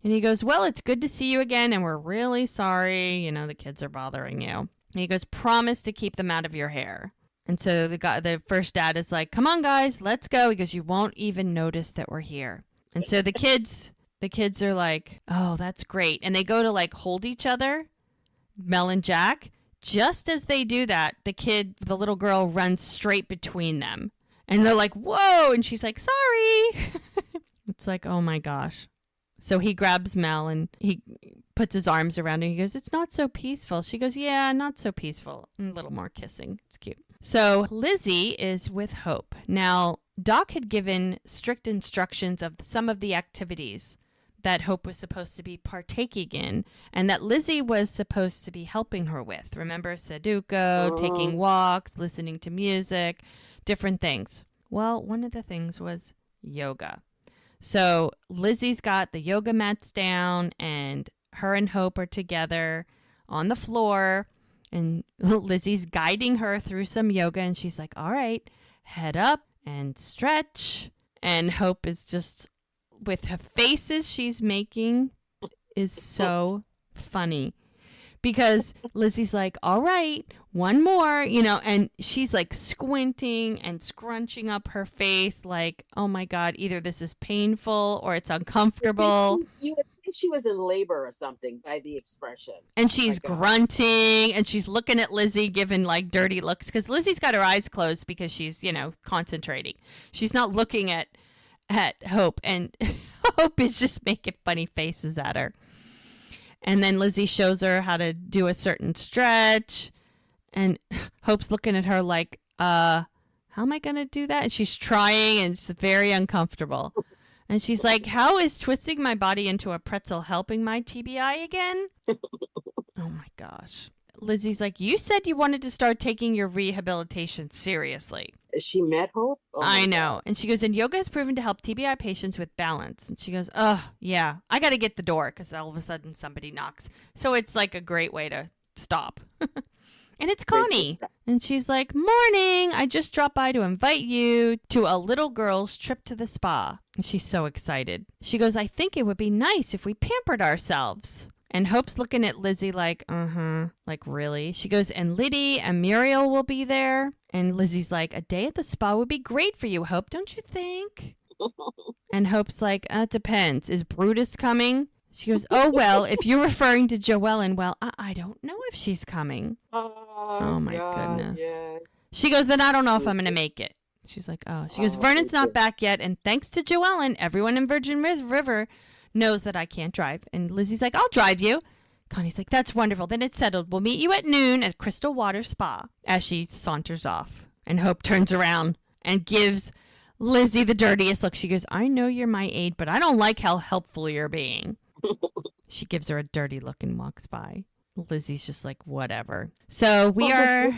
S1: And he goes, well, it's good to see you again. And we're really sorry. You know, the kids are bothering you. And he goes, promise to keep them out of your hair. And so the first dad is like, come on, guys, let's go. He goes, you won't even notice that we're here. And so the kids are like, oh, that's great. And they go to like hold each other, Mel and Jack. Just as they do that, the little girl runs straight between them. And they're like, whoa. And she's like, sorry. It's like, oh my gosh. So he grabs Mel and he puts his arms around her. He goes, it's not so peaceful. She goes, yeah, not so peaceful. And a little more kissing. It's cute. So Lizzie is with Hope. Now, Doc had given strict instructions of some of the activities that Hope was supposed to be partaking in and that Lizzie was supposed to be helping her with. Remember, Sudoku, taking walks, listening to music, different things. Well, one of the things was yoga. So Lizzie's got the yoga mats down and her and Hope are together on the floor and Lizzie's guiding her through some yoga and she's like, all right, head up and stretch. And Hope is just, with her faces she's making is so funny because Lizzie's like, all right, one more, and she's like squinting and scrunching up her face like, oh my God, either this is painful or it's uncomfortable.
S2: You would think she was in labor or something by the expression.
S1: And she's grunting and she's looking at Lizzie giving like dirty looks because Lizzie's got her eyes closed because she's, concentrating. She's not looking at Hope, and Hope is just making funny faces at her. And then Lizzie shows her how to do a certain stretch, and Hope's looking at her like, how am I going to do that? And she's trying, and it's very uncomfortable. And she's like, how is twisting my body into a pretzel helping my TBI again? Oh my gosh. Lizzie's like, you said you wanted to start taking your rehabilitation seriously.
S2: She met Hope? Oh
S1: I know. God. And she goes, and yoga has proven to help TBI patients with balance. And she goes, oh, yeah, I got to get the door because all of a sudden somebody knocks. So it's like a great way to stop. And it's Connie. And she's like, morning. I just dropped by to invite you to a little girl's trip to the spa. And she's so excited. She goes, I think it would be nice if we pampered ourselves. And Hope's looking at Lizzie like, like really? She goes, and Liddy and Muriel will be there. And Lizzie's like, a day at the spa would be great for you, Hope, don't you think? And Hope's like, it depends. Is Brutus coming? She goes, oh, well, if you're referring to Joellen, well, I don't know if she's coming. Oh, my goodness. Yes. She goes, then I don't know if I'm going to make it. She's like, oh. She goes, Vernon's not back yet. And thanks to Joellen, everyone in Virgin River knows that I can't drive. And Lizzie's like, I'll drive you. Connie's like, that's wonderful. Then it's settled. We'll meet you at noon at Crystal Water Spa as she saunters off. And Hope turns around and gives Lizzie the dirtiest look. She goes, I know you're my aide, but I don't like how helpful you're being. She gives her a dirty look and walks by. Lizzie's just like, whatever. So I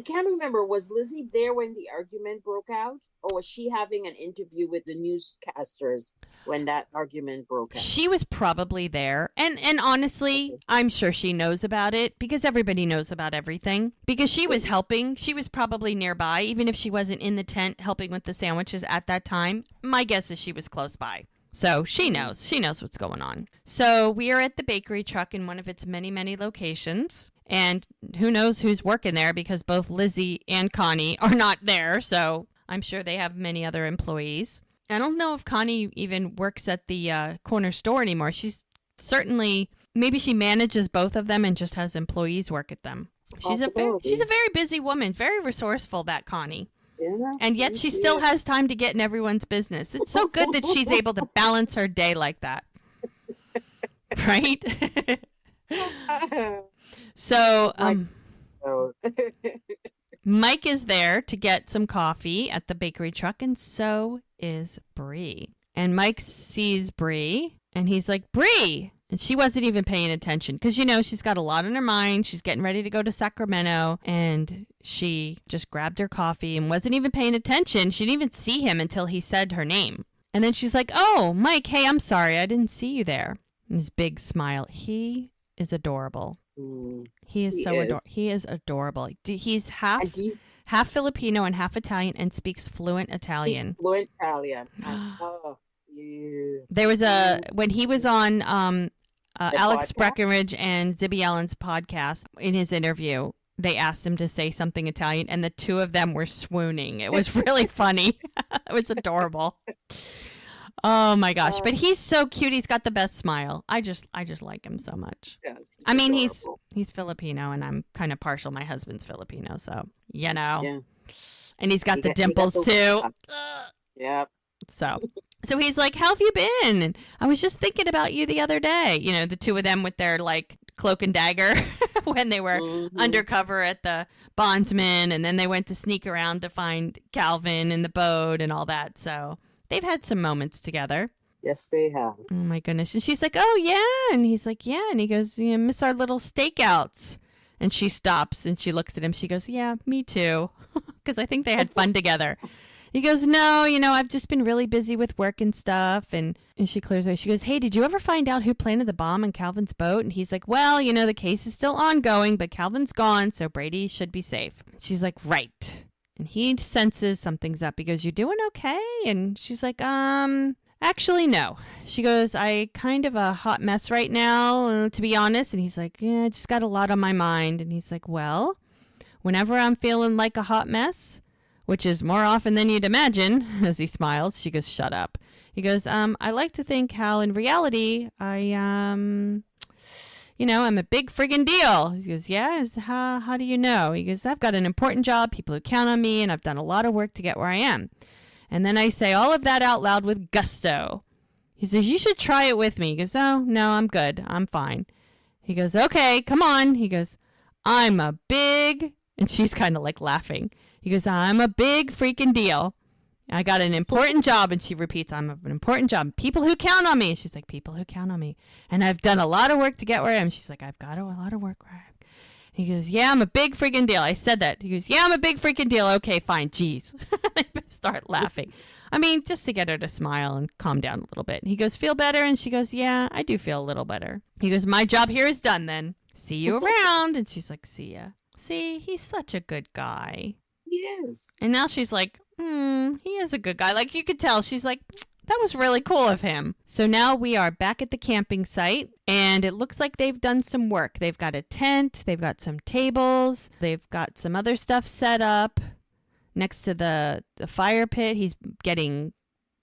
S1: can't remember, was Lizzie there when the argument broke out? Or was she having an interview with the newscasters when that argument broke out? She was probably there. And honestly, okay. I'm sure she knows about it because everybody knows about everything. Because she was helping. She was probably nearby, even if she wasn't in the tent helping with the sandwiches at that time. My guess is she was close by. So she knows what's going on. So we are at the bakery truck in one of its many, many locations. And who knows who's working there because both Lizzie and Connie are not there. So I'm sure they have many other employees. I don't know if Connie even works at the corner store anymore. She's certainly, maybe she manages both of them and just has employees work at them. She's a very busy woman, very resourceful, that Connie.
S2: Yeah,
S1: And yet she still has time to get in everyone's business. It's so good that she's able to balance her day like that. Right? So, Mike is there to get some coffee at the bakery truck, and so is Bree. And Mike sees Bree, and he's like, Bree! And she wasn't even paying attention because, you know, she's got a lot on her mind. She's getting ready to go to Sacramento, and she just grabbed her coffee and wasn't even paying attention. She didn't even see him until he said her name. And then she's like, oh, Mike, hey, I'm sorry. I didn't see you there. And his big smile. He is adorable. He is adorable. He is adorable. He's half Filipino and half Italian and speaks fluent Italian.
S2: He's fluent Italian. Oh, yeah.
S1: There was when he was on Alex Breckenridge and Zibby Allen's podcast, in his interview, they asked him to say something Italian, and the two of them were swooning. It was really funny. It was adorable. Oh my gosh! But he's so cute. He's got the best smile. I just like him so much.
S2: Yes,
S1: I mean, he's Filipino, and I'm kind of partial. My husband's Filipino, so you know. Yeah. And he's got the dimples too.
S2: Yeah.
S1: So he's like, "How have you been?" And I was just thinking about you the other day. You know, the two of them with their like cloak and dagger when they were undercover at the bondsman, and then they went to sneak around to find Calvin in the boat and all that. So they've had some moments together.
S2: Yes, they have.
S1: Oh my goodness. And she's like, oh yeah. And he's like, yeah. And he goes, you miss our little stakeouts. And she stops and she looks at him. She goes, yeah, me too. Because I think they had fun together. He goes, no, I've just been really busy with work and stuff. And she clears away. She goes, hey, did you ever find out who planted the bomb on Calvin's boat? And he's like, well, the case is still ongoing, but Calvin's gone, so Brady should be safe. She's like, right. And he senses something's up. He goes, you doing okay? And she's like, actually, no. She goes, I kind of a hot mess right now, to be honest. And he's like, yeah, I just got a lot on my mind. And he's like, well, whenever I'm feeling like a hot mess, which is more often than you'd imagine, as he smiles, she goes, shut up. He goes, I like to think how in reality I'm a big friggin' deal. He goes, yeah? How do you know? He goes, I've got an important job, people who count on me, and I've done a lot of work to get where I am. And then I say all of that out loud with gusto. He says, you should try it with me. He goes, oh, no, I'm good. I'm fine. He goes, okay, come on. He goes, I'm a big, and she's kind of like laughing. He goes, I'm a big freaking deal. I got an important job. And she repeats, I'm an important job. People who count on me. She's like, people who count on me. And I've done a lot of work to get where I am. She's like, I've got a lot of work where I am. He goes, yeah, I'm a big freaking deal. I said that. He goes, yeah, I'm a big freaking deal. Okay, fine. Jeez. They start laughing. I mean, just to get her to smile and calm down a little bit. And he goes, feel better? And she goes, yeah, I do feel a little better. He goes, my job here is done then. See you around. And she's like, see ya. See, he's such a good guy.
S2: He is.
S1: And now she's like, he is a good guy. Like, you could tell. She's like, that was really cool of him. So now we are back at the camping site, and it looks like they've done some work. They've got a tent. They've got some tables. They've got some other stuff set up next to the fire pit. He's getting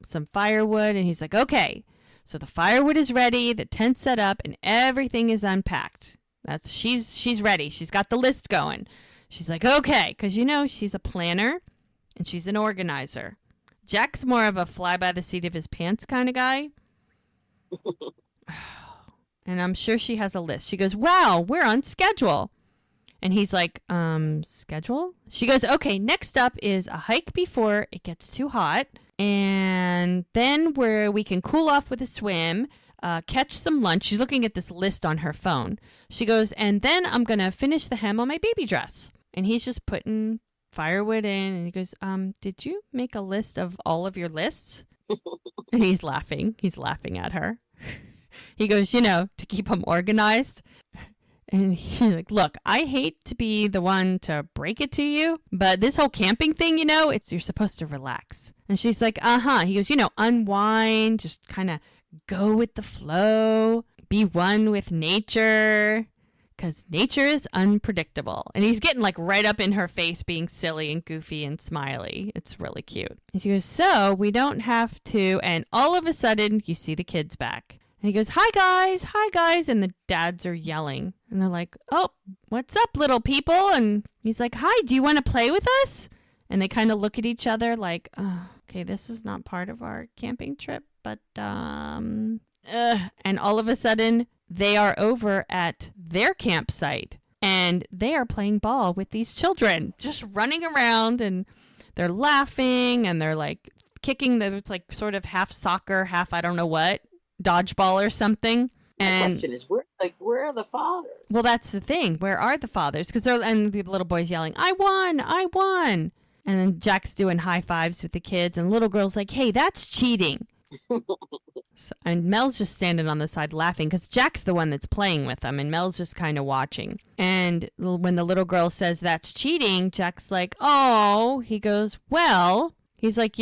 S1: some firewood, and he's like, okay, so the firewood is ready, the tent's set up, and everything is unpacked. She's ready. She's got the list going. She's like, okay, because, she's a planner and she's an organizer. Jack's more of a fly by the seat of his pants kind of guy. And I'm sure she has a list. She goes, wow, we're on schedule. And he's like, schedule? She goes, okay, next up is a hike before it gets too hot. And then we can cool off with a swim. Catch some lunch. She's looking at this list on her phone. She goes, and then I'm going to finish the hem on my baby dress. And he's just putting firewood in. And he goes, did you make a list of all of your lists? And he's laughing. He's laughing at her. He goes, to keep them organized. And he's like, look, I hate to be the one to break it to you, but this whole camping thing, you're supposed to relax. And she's like, uh-huh. He goes, unwind, just kind of go with the flow, be one with nature, because nature is unpredictable. And he's getting like right up in her face, being silly and goofy and smiley. It's really cute. And she goes, so we don't have to. And all of a sudden, you see the kids back. And he goes, hi, guys. Hi, guys. And the dads are yelling. And they're like, oh, what's up, little people? And he's like, hi, do you want to play with us? And they kind of look at each other like, oh, okay, this is not part of our camping trip, but, and all of a sudden they are over at their campsite and they are playing ball with these children, just running around, and they're laughing and they're like kicking. It's like sort of half soccer, half I don't know what, dodgeball or something.
S2: And the question is, where are the fathers?
S1: Well, that's the thing. Where are the fathers? And the little boy's yelling, I won, I won. And then Jack's doing high fives with the kids, and the little girl's like, hey, that's cheating. And Mel's just standing on the side laughing because Jack's the one that's playing with them, and Mel's just kind of watching. And when the little girl says that's cheating, Jack's like, oh, he goes, well, he's like,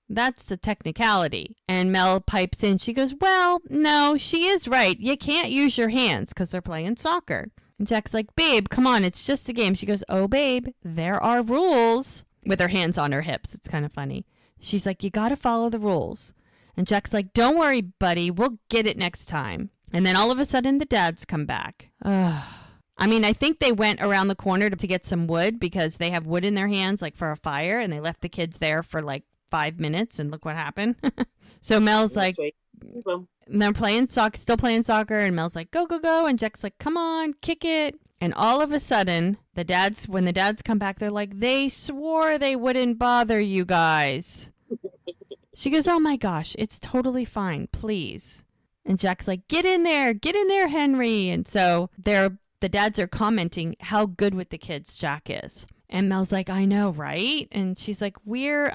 S1: that's a technicality. And Mel pipes in. She goes, well, no, she is right. You can't use your hands because they're playing soccer. And Jack's like, babe, come on, it's just a game. She goes, oh, babe, there are rules. With her hands on her hips. It's kind of funny. She's like, you got to follow the rules. And Jack's like, don't worry, buddy. We'll get it next time. And then all of a sudden, the dads come back. I mean, I think they went around the corner to get some wood because they have wood in their hands, like for a fire. And they left the kids there for like 5 minutes. And look what happened. So Mel's like, and they're playing soccer, still playing soccer. And Mel's like, go, go, go. And Jack's like, come on, kick it. And all of a sudden, when the dads come back, they're like, they swore they wouldn't bother you guys. She goes, oh my gosh, it's totally fine, please. And Jack's like, get in there, Henry. And so the dads are commenting how good with the kids Jack is. And Mel's like, I know, right? And she's like, we're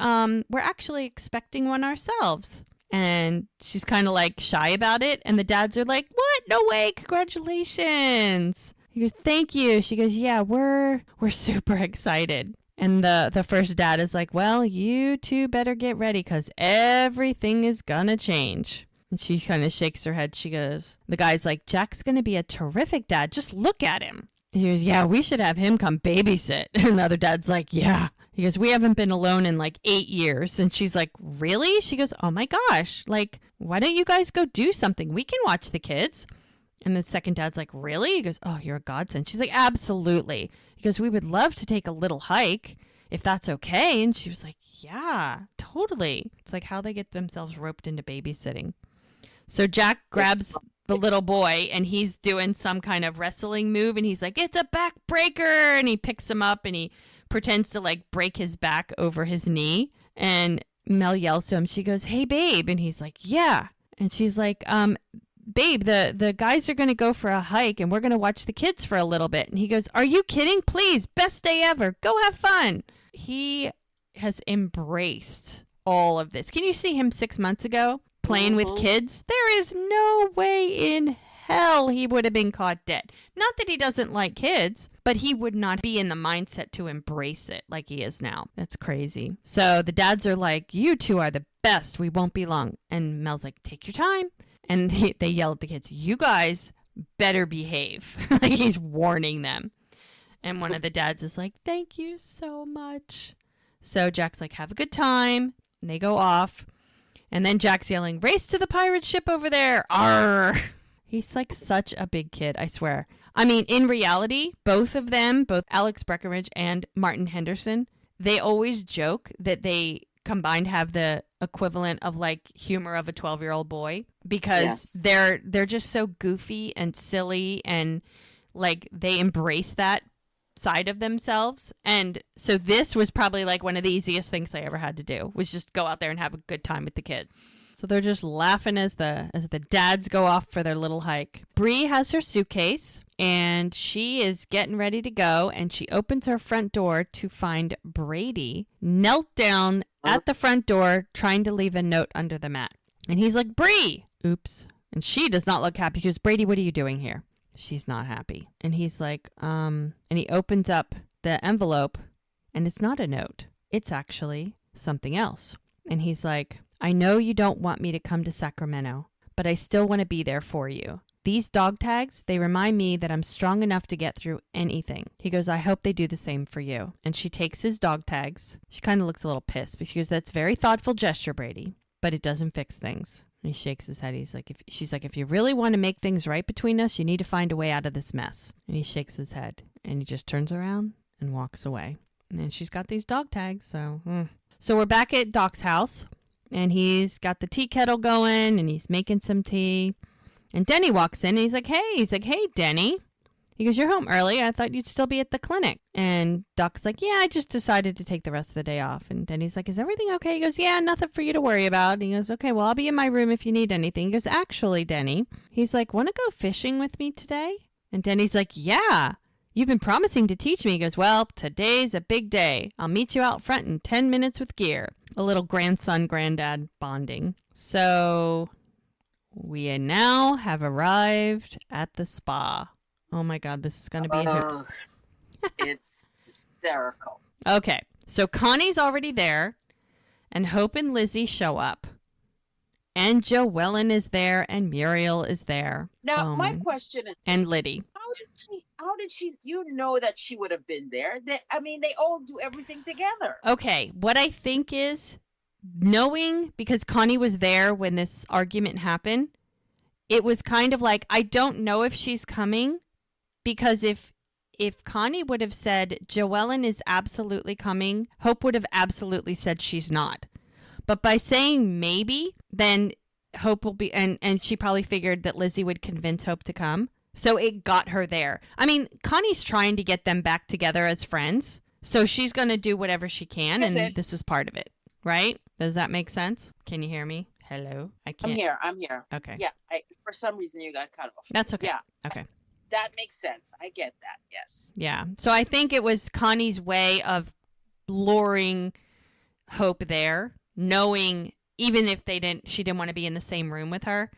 S1: actually expecting one ourselves. And she's kind of like shy about it. And the dads are like, what? No way, congratulations. He goes, thank you. She goes, yeah, we're super excited. And the first dad is like, well, you two better get ready because everything is going to change. And she kind of shakes her head. She goes, the guy's like, Jack's going to be a terrific dad. Just look at him. He goes, yeah, we should have him come babysit. And the other dad's like, yeah. He goes, we haven't been alone in like 8 years. And she's like, really? She goes, oh my gosh. Like, why don't you guys go do something? We can watch the kids. And the second dad's like, really? He goes, oh, you're a godsend. She's like, absolutely. He goes, we would love to take a little hike if that's okay. And she was like, yeah, totally. It's like how they get themselves roped into babysitting. So Jack grabs the little boy and he's doing some kind of wrestling move. And he's like, it's a back breaker. And he picks him up and he pretends to like break his back over his knee. And Mel yells to him. She goes, hey, babe. And he's like, yeah. And she's like, babe, the guys are going to go for a hike and we're going to watch the kids for a little bit. And he goes, are you kidding? Please, best day ever. Go have fun. He has embraced all of this. Can you see him 6 months ago playing with kids? There is no way in hell he would have been caught dead. Not that he doesn't like kids, but he would not be in the mindset to embrace it like he is now. That's crazy. So the dads are like, you two are the best. We won't be long. And Mel's like, take your time. And they yell at the kids, you guys better behave. Like he's warning them. And one of the dads is like, thank you so much. So Jack's like, have a good time. And they go off. And then Jack's yelling, race to the pirate ship over there. Arr! He's like such a big kid, I swear. I mean, in reality, both of them, both Alex Breckenridge and Martin Henderson, they always joke that they combined have the equivalent of like humor of a 12-year-old boy because they're just so goofy and silly and like they embrace that side of themselves. And so this was probably like one of the easiest things they ever had to do was just go out there and have a good time with the kids. So they're just laughing as the dads go off for their little hike. Bree has her suitcase and she is getting ready to go, and she opens her front door to find Brady knelt down at the front door trying to leave a note under the mat. And he's like, Bree! Oops. And she does not look happy. He goes, Brady, what are you doing here? She's not happy. And he's like, and he opens up the envelope and it's not a note. It's actually something else. And he's like, I know you don't want me to come to Sacramento, but I still want to be there for you. These dog tags, they remind me that I'm strong enough to get through anything. He goes, I hope they do the same for you. And she takes his dog tags. She kind of looks a little pissed, but she goes, that's a very thoughtful gesture, Brady, but it doesn't fix things. And he shakes his head. She's like, if you really want to make things right between us, you need to find a way out of this mess. And he shakes his head and he just turns around and walks away. And she's got these dog tags, so... So we're back at Doc's house, and he's got the tea kettle going, and he's making some tea. And Denny walks in, and he's like, hey, Denny. He goes, you're home early. I thought you'd still be at the clinic. And Doc's like, yeah, I just decided to take the rest of the day off. And Denny's like, is everything okay? He goes, yeah, nothing for you to worry about. And he goes, okay, well, I'll be in my room if you need anything. He goes, actually, Denny. He's like, want to go fishing with me today? And Denny's like, yeah. You've been promising to teach me. He goes, well, today's a big day. I'll meet you out front in 10 minutes with gear. A little grandson-granddad bonding. So we now have arrived at the spa. Oh, my God, this is going to be a hoot.
S2: It's hysterical.
S1: Okay, so Connie's already there, and Hope and Lizzie show up. And Joellen is there, and Muriel is there.
S2: Now, my question is...
S1: And Liddy.
S2: How did she, you know that she would have been there? They all do everything together.
S1: Okay, what I think is, knowing, because Connie was there when this argument happened, it was kind of like, I don't know if she's coming, because if Connie would have said, Joellen is absolutely coming, Hope would have absolutely said she's not. But by saying maybe, then Hope will be, and she probably figured that Lizzie would convince Hope to come. So it got her there. I mean, Connie's trying to get them back together as friends. So she's going to do whatever she can. And this was part of it, right? Does that make sense? Can you hear me? Hello? I can't.
S2: I'm here.
S1: Okay.
S2: Yeah. For some reason you got cut off.
S1: That's okay.
S2: Yeah.
S1: Okay.
S2: That makes sense. I get that. Yes.
S1: Yeah. So I think it was Connie's way of luring Hope there, knowing even if she didn't want to be in the same room with her,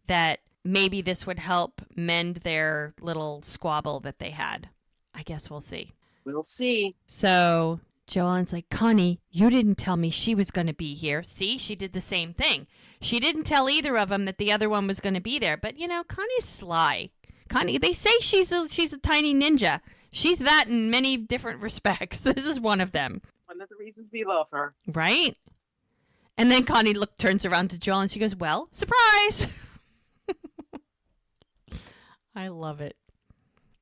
S1: that maybe this would help mend their little squabble that they had. I guess we'll see.
S2: We'll see.
S1: So Joellen's like, Connie, you didn't tell me she was going to be here. See, she did the same thing. She didn't tell either of them that the other one was going to be there. But, Connie's sly. Connie, they say she's a tiny ninja. She's that in many different respects. This is one of them.
S2: One of the reasons we love her.
S1: Right? And then Connie turns around to Joellen and she goes, well, surprise! I love it.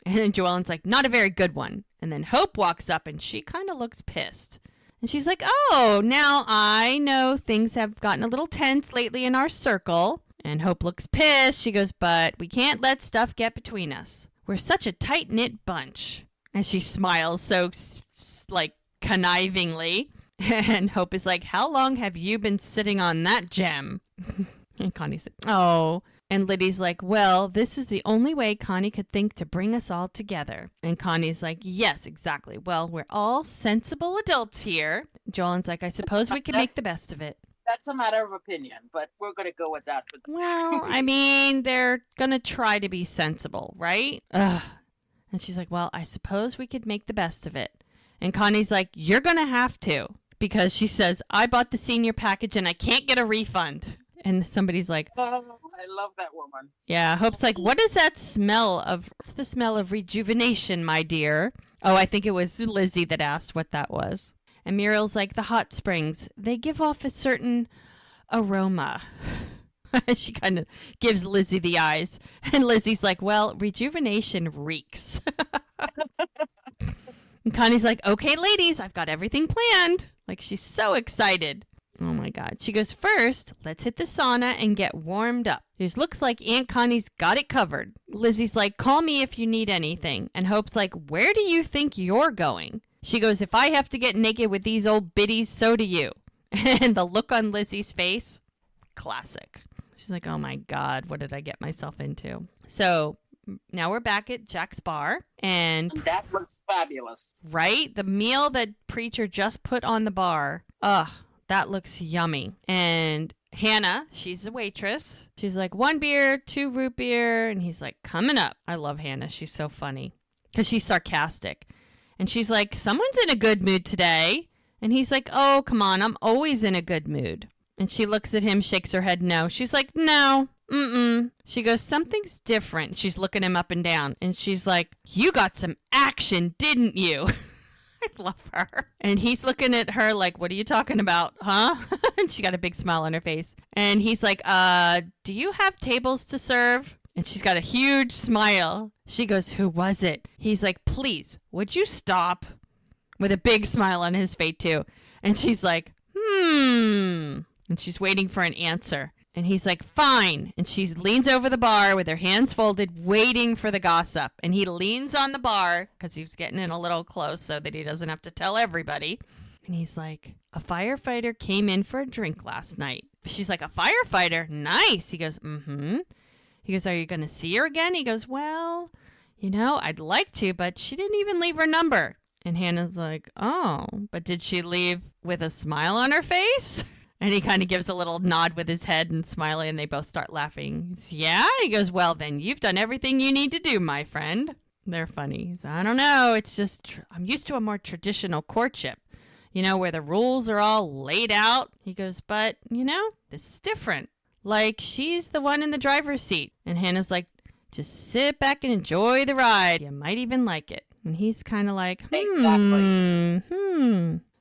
S1: And then Joellen's like, not a very good one. And then Hope walks up and she kind of looks pissed. And she's like, oh, now I know things have gotten a little tense lately in our circle. And Hope looks pissed. She goes, but we can't let stuff get between us. We're such a tight-knit bunch. And she smiles so, like, connivingly. And Hope is like, how long have you been sitting on that gem? And Connie said, oh. And Liddy's like, well, this is the only way Connie could think to bring us all together. And Connie's like, yes, exactly. Well, we're all sensible adults here. Joellen's like, I suppose we can make the best of it.
S2: That's a matter of opinion, but we're going to go with that.
S1: Well, I mean, they're going to try to be sensible, right? Ugh. And she's like, well, I suppose we could make the best of it. And Connie's like, you're going to have to. Because she says, I bought the senior package and I can't get a refund. And somebody's like,
S2: oh, I love that woman.
S1: Yeah, Hope's like, what is that smell of? What's the smell of rejuvenation, my dear? Oh, I think it was Lizzie that asked what that was. And Muriel's like, the hot springs, they give off a certain aroma. She kind of gives Lizzie the eyes. And Lizzie's like, well, rejuvenation reeks. And Connie's like, okay, ladies, I've got everything planned. Like, she's so excited. Oh, my God. She goes, first, let's hit the sauna and get warmed up. It looks like Aunt Connie's got it covered. Lizzie's like, call me if you need anything. And Hope's like, where do you think you're going? She goes, if I have to get naked with these old biddies, so do you. And the look on Lizzie's face, classic. She's like, oh, my God, what did I get myself into? So now we're back at Jack's bar. And
S2: that looks fabulous.
S1: Right? The meal that Preacher just put on the bar. Ugh. That looks yummy. And Hannah, she's the waitress. She's like, 1 beer, 2 root beer. And he's like, coming up. I love Hannah. She's so funny. Because she's sarcastic. And she's like, someone's in a good mood today. And he's like, oh, come on. I'm always in a good mood. And she looks at him, shakes her head no. She's like, no. Mm-mm. She goes, something's different. She's looking him up and down. And she's like, you got some action, didn't you? I love her. And he's looking at her like, what are you talking about, huh? And she got a big smile on her face. And he's like, do you have tables to serve? And she's got a huge smile. She goes, who was it? He's like, please, would you stop? with a big smile on his face too. And she's like, and she's waiting for an answer. And he's like, fine. And she leans over the bar with her hands folded, waiting for the gossip. And he leans on the bar because he was getting in a little close so that he doesn't have to tell everybody. And he's like, a firefighter came in for a drink last night. She's like, a firefighter? Nice. He goes, mm-hmm. He goes, are you going to see her again? He goes, well, I'd like to, but she didn't even leave her number. And Hannah's like, oh, but did she leave with a smile on her face? And he kind of gives a little nod with his head and smiling, and they both start laughing. He's, yeah? He goes, well, then you've done everything you need to do, my friend. They're funny. He's, I don't know. It's just, I'm used to a more traditional courtship, where the rules are all laid out. He goes, but, this is different. Like, she's the one in the driver's seat. And Hannah's like, just sit back and enjoy the ride. You might even like it. And he's kind of like,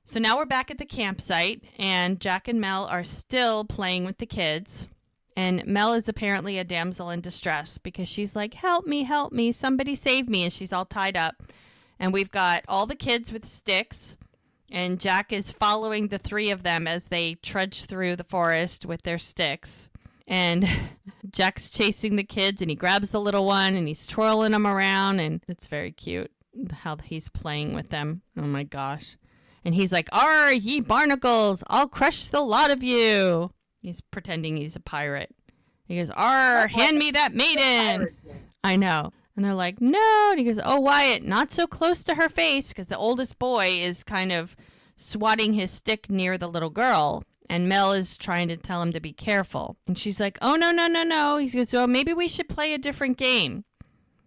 S1: So now we're back at the campsite, and Jack and Mel are still playing with the kids. And Mel is apparently a damsel in distress because she's like, help me, somebody save me. And she's all tied up. And we've got all the kids with sticks, and Jack is following the three of them as they trudge through the forest with their sticks. And Jack's chasing the kids, and he grabs the little one, and he's twirling them around, and it's very cute how he's playing with them. Oh my gosh. And he's like, "Arr, ye barnacles, I'll crush the lot of you." He's pretending he's a pirate. He goes, "Arr, hand me that maiden." I know. And they're like, "No." And he goes, "Oh, Wyatt, not so close to her face," because the oldest boy is kind of swatting his stick near the little girl. And Mel is trying to tell him to be careful. And she's like, "Oh, no, no, no, no." He goes, "Oh, maybe we should play a different game."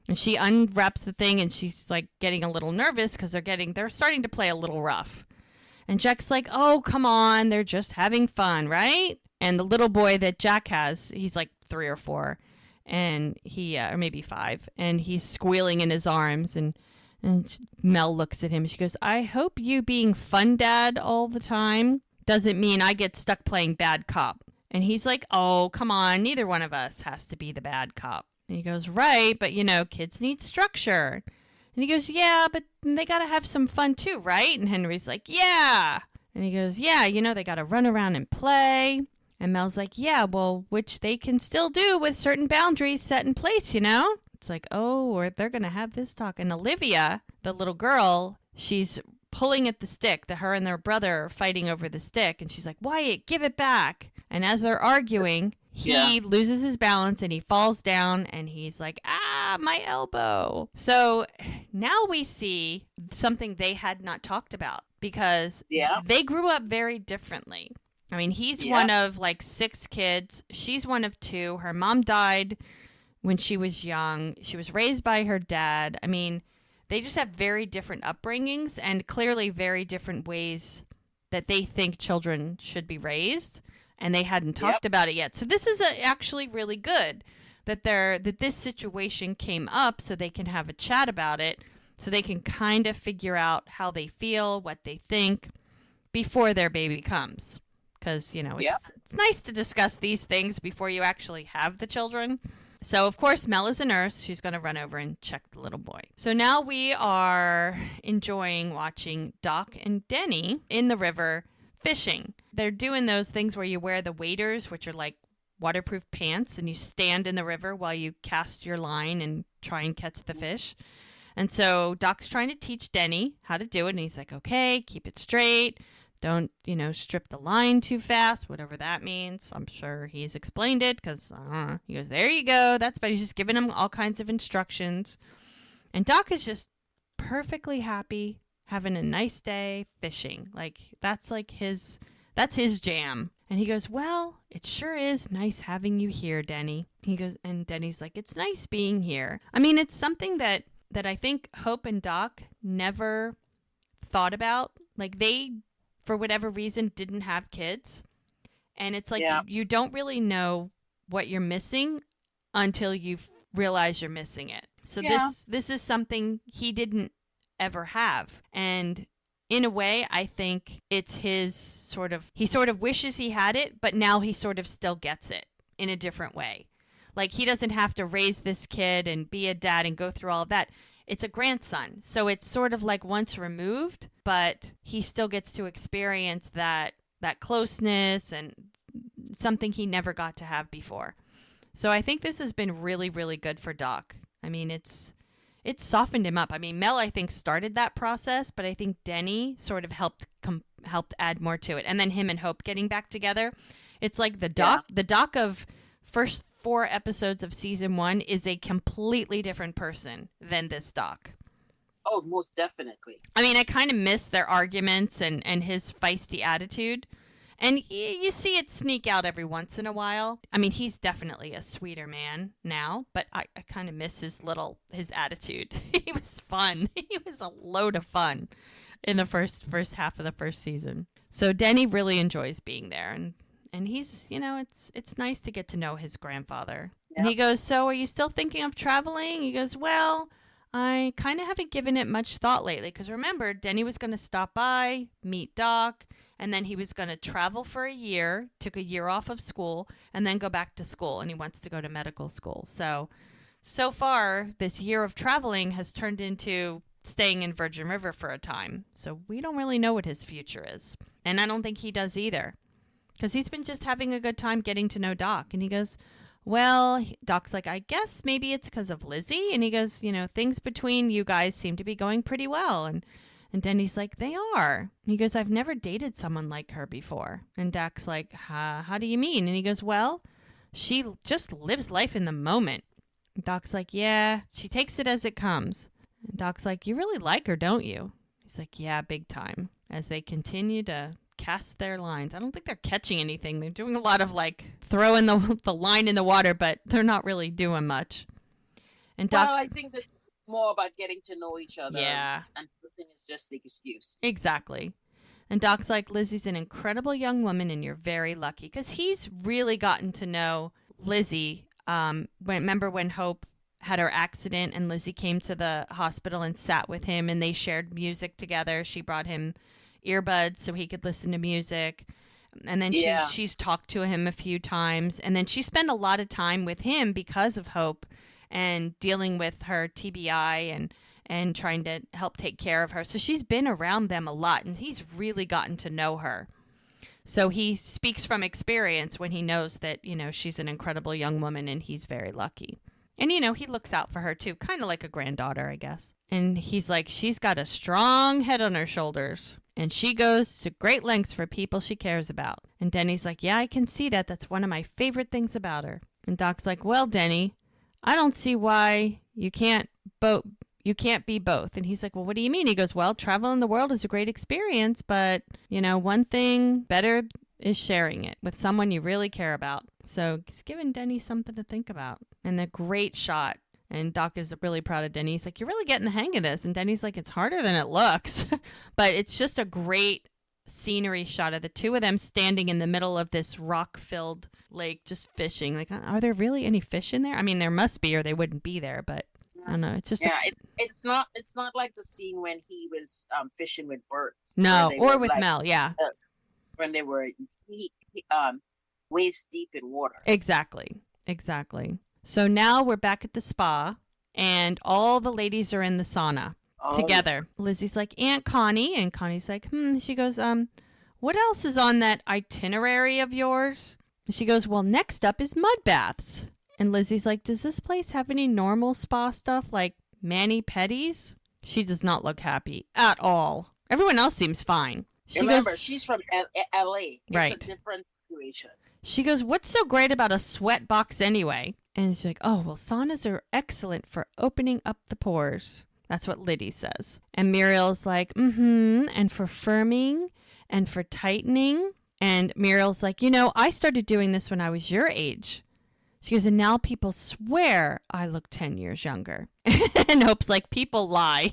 S1: And she unwraps the thing, and she's like getting a little nervous because they're starting to play a little rough. And Jack's like, "Oh, come on, they're just having fun, right?" And the little boy that Jack has, he's like 3 or 4, and or maybe 5, and he's squealing in his arms. And Mel looks at him. She goes, "I hope you being fun dad all the time doesn't mean I get stuck playing bad cop." And he's like, "Oh, come on, neither one of us has to be the bad cop." And he goes, "Right, but kids need structure." And he goes, "Yeah, but they got to have some fun too, right?" And Henry's like, "Yeah." And he goes, "Yeah, they got to run around and play." And Mel's like, "Yeah, well, which they can still do with certain boundaries set in place, It's like, oh, or they're going to have this talk. And Olivia, the little girl, she's pulling at the stick. Her and their brother are fighting over the stick. And she's like, "Wyatt, give it back." And as they're arguing, he loses his balance and he falls down and he's like, "Ah, my elbow." So now we see something they had not talked about because they grew up very differently. I mean, he's one of like 6 kids. She's one of 2. Her mom died when she was young. She was raised by her dad. I mean, they just have very different upbringings and clearly very different ways that they think children should be raised. And they hadn't talked about it yet. So this is actually really good that this situation came up so they can have a chat about it, so they can kind of figure out how they feel, what they think before their baby comes. Because, it's nice to discuss these things before you actually have the children. So, of course, Mel is a nurse. She's going to run over and check the little boy. So now we are enjoying watching Doc and Denny in the river fishing. They're doing those things where you wear the waders, which are like waterproof pants, and you stand in the river while you cast your line and try and catch the fish. And so Doc's trying to teach Denny how to do it, and he's like, "Okay, keep it straight. Don't, strip the line too fast," whatever that means. I'm sure he's explained it because he goes, "There you go. That's better." He's just giving him all kinds of instructions. And Doc is just perfectly happy having a nice day fishing. Like, that's his jam. And he goes, "Well, it sure is nice having you here, Denny." He goes, and Denny's like, "It's nice being here." I mean, it's something that I think Hope and Doc never thought about. Like, they, for whatever reason, didn't have kids. And it's like you don't really know what you're missing until you realize you're missing it. So this is something he didn't ever have. And in a way, I think it's he sort of wishes he had it, but now he sort of still gets it in a different way. Like, he doesn't have to raise this kid and be a dad and go through all of that. it's a grandson. So it's sort of like once removed, but he still gets to experience that closeness and something he never got to have before. So I think this has been really, really good for Doc. I mean, it's softened him up. I mean, Mel, I think, started that process, but I think Denny sort of helped add more to it. And then him and Hope getting back together. It's like the Doc of first 4 episodes of season 1 is a completely different person than this Doc.
S2: Oh, most definitely.
S1: I mean, I kind of miss their arguments and his feisty attitude. And you see it sneak out every once in a while. I mean, he's definitely a sweeter man now, but I kind of miss his attitude. He was fun. He was a load of fun in the first half of the first season. So Denny really enjoys being there. And he's, it's nice to get to know his grandfather. Yeah. And he goes, so are you still thinking of traveling? He goes, well, I kind of haven't given it much thought lately. Because remember, Denny was going to stop by, meet Doc, and then he was going to travel for a year, took a year off of school, and then go back to school. And he wants to go to medical school. So far, this year of traveling has turned into staying in Virgin River for a time. So we don't really know what his future is. And I don't think he does either. Because he's been just having a good time getting to know Doc. And he goes, well, Doc's like, I guess maybe it's because of Lizzie. And he goes, things between you guys seem to be going pretty well. And Denny's like, they are. He goes, I've never dated someone like her before. And Doc's like, how do you mean? And he goes, well, she just lives life in the moment. And Doc's like, yeah, she takes it as it comes. And Doc's like, you really like her, don't you? He's like, yeah, big time. As they continue to cast their lines. I don't think they're catching anything. They're doing a lot of throwing the line in the water, but they're not really doing much. And Doc,
S2: well, I think this is more about getting to know each other.
S1: Yeah.
S2: And the thing is just the excuse.
S1: Exactly. And Doc's like, Lizzie's an incredible young woman and you're very lucky. Because he's really gotten to know Lizzie. Remember when Hope had her accident and Lizzie came to the hospital and sat with him and they shared music together. She brought him earbuds so he could listen to music, and then she's talked to him a few times, and then she spent a lot of time with him because of Hope and dealing with her TBI and trying to help take care of her. So she's been around them a lot, and he's really gotten to know her. So he speaks from experience when he knows that she's an incredible young woman and he's very lucky. And, he looks out for her, too, kind of like a granddaughter, I guess. And he's like, she's got a strong head on her shoulders. And she goes to great lengths for people she cares about. And Denny's like, yeah, I can see that. That's one of my favorite things about her. And Doc's like, well, Denny, I don't see why you can't be both. And he's like, well, what do you mean? He goes, well, traveling the world is a great experience. But, one thing better is sharing it with someone you really care about. So he's giving Denny something to think about. And the great shot. And Doc is really proud of Denny. He's like, you're really getting the hang of this. And Denny's like, it's harder than it looks. But it's just a great scenery shot of the two of them standing in the middle of this rock-filled lake just fishing. Like, are there really any fish in there? I mean, there must be or they wouldn't be there. But I don't know. It's just...
S2: Yeah, it's not like the scene when he was fishing with birds.
S1: No, or with Mel, yeah.
S2: When they were waist deep in water.
S1: Exactly. So now we're back at the spa, and all the ladies are in the sauna together. Lizzie's like, Aunt Connie, and Connie's like, She goes, what else is on that itinerary of yours? And she goes, well, next up is mud baths. And Lizzie's like, does this place have any normal spa stuff like mani-pedis? She does not look happy at all. Everyone else seems fine.
S2: Remember, she's from L.A. It's
S1: right.
S2: a different situation.
S1: She goes, what's so great about a sweat box anyway? And she's like, oh, well, saunas are excellent for opening up the pores. That's what Liddy says. And Muriel's like, and for firming and for tightening. And Muriel's like, I started doing this when I was your age. She goes, and now people swear I look 10 years younger. And Hope's like, people lie.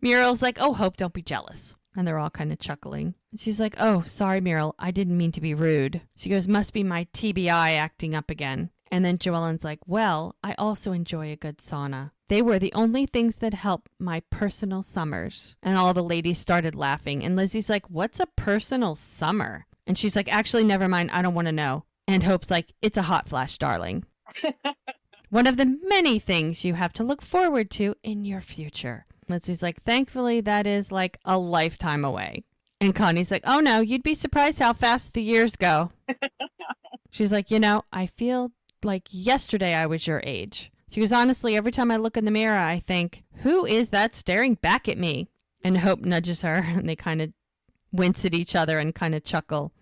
S1: Muriel's like, oh, Hope, don't be jealous. And they're all kind of chuckling. And she's like, oh, sorry, Muriel. I didn't mean to be rude. She goes, must be my TBI acting up again. And then Joellen's like, well, I also enjoy a good sauna. They were the only things that helped my personal summers. And all the ladies started laughing. And Lizzie's like, what's a personal summer? And she's like, actually, never mind. I don't want to know. And Hope's like, it's a hot flash, darling. one of the many things you have to look forward to in your future. Lizzie's like, thankfully, that is like a lifetime away. And Connie's like, oh no, you'd be surprised how fast the years go. She's like, I feel like yesterday I was your age. She goes, honestly, every time I look in the mirror, I think, who is that staring back at me? And Hope nudges her, and they kind of wince at each other and kind of chuckle.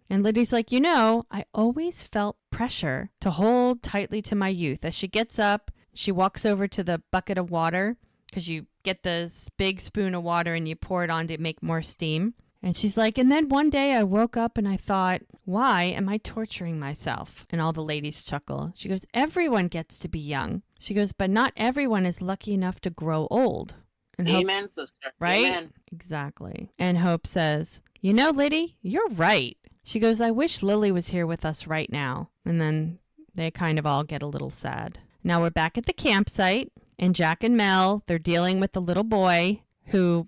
S1: And Liddy's like, I always felt pressure to hold tightly to my youth. As she gets up, she walks over to the bucket of water, because you get this big spoon of water and you pour it on to make more steam. And she's like, and then one day I woke up and I thought, why am I torturing myself? And all the ladies chuckle. She goes, everyone gets to be young. She goes, but not everyone is lucky enough to grow old. And
S2: Amen,
S1: Hope,
S2: sister.
S1: right?
S2: Amen.
S1: Exactly. And Hope says, Liddy, you're right. She goes, I wish Lily was here with us right now. And then they kind of all get a little sad. Now we're back at the campsite, and Jack and Mel, they're dealing with the little boy who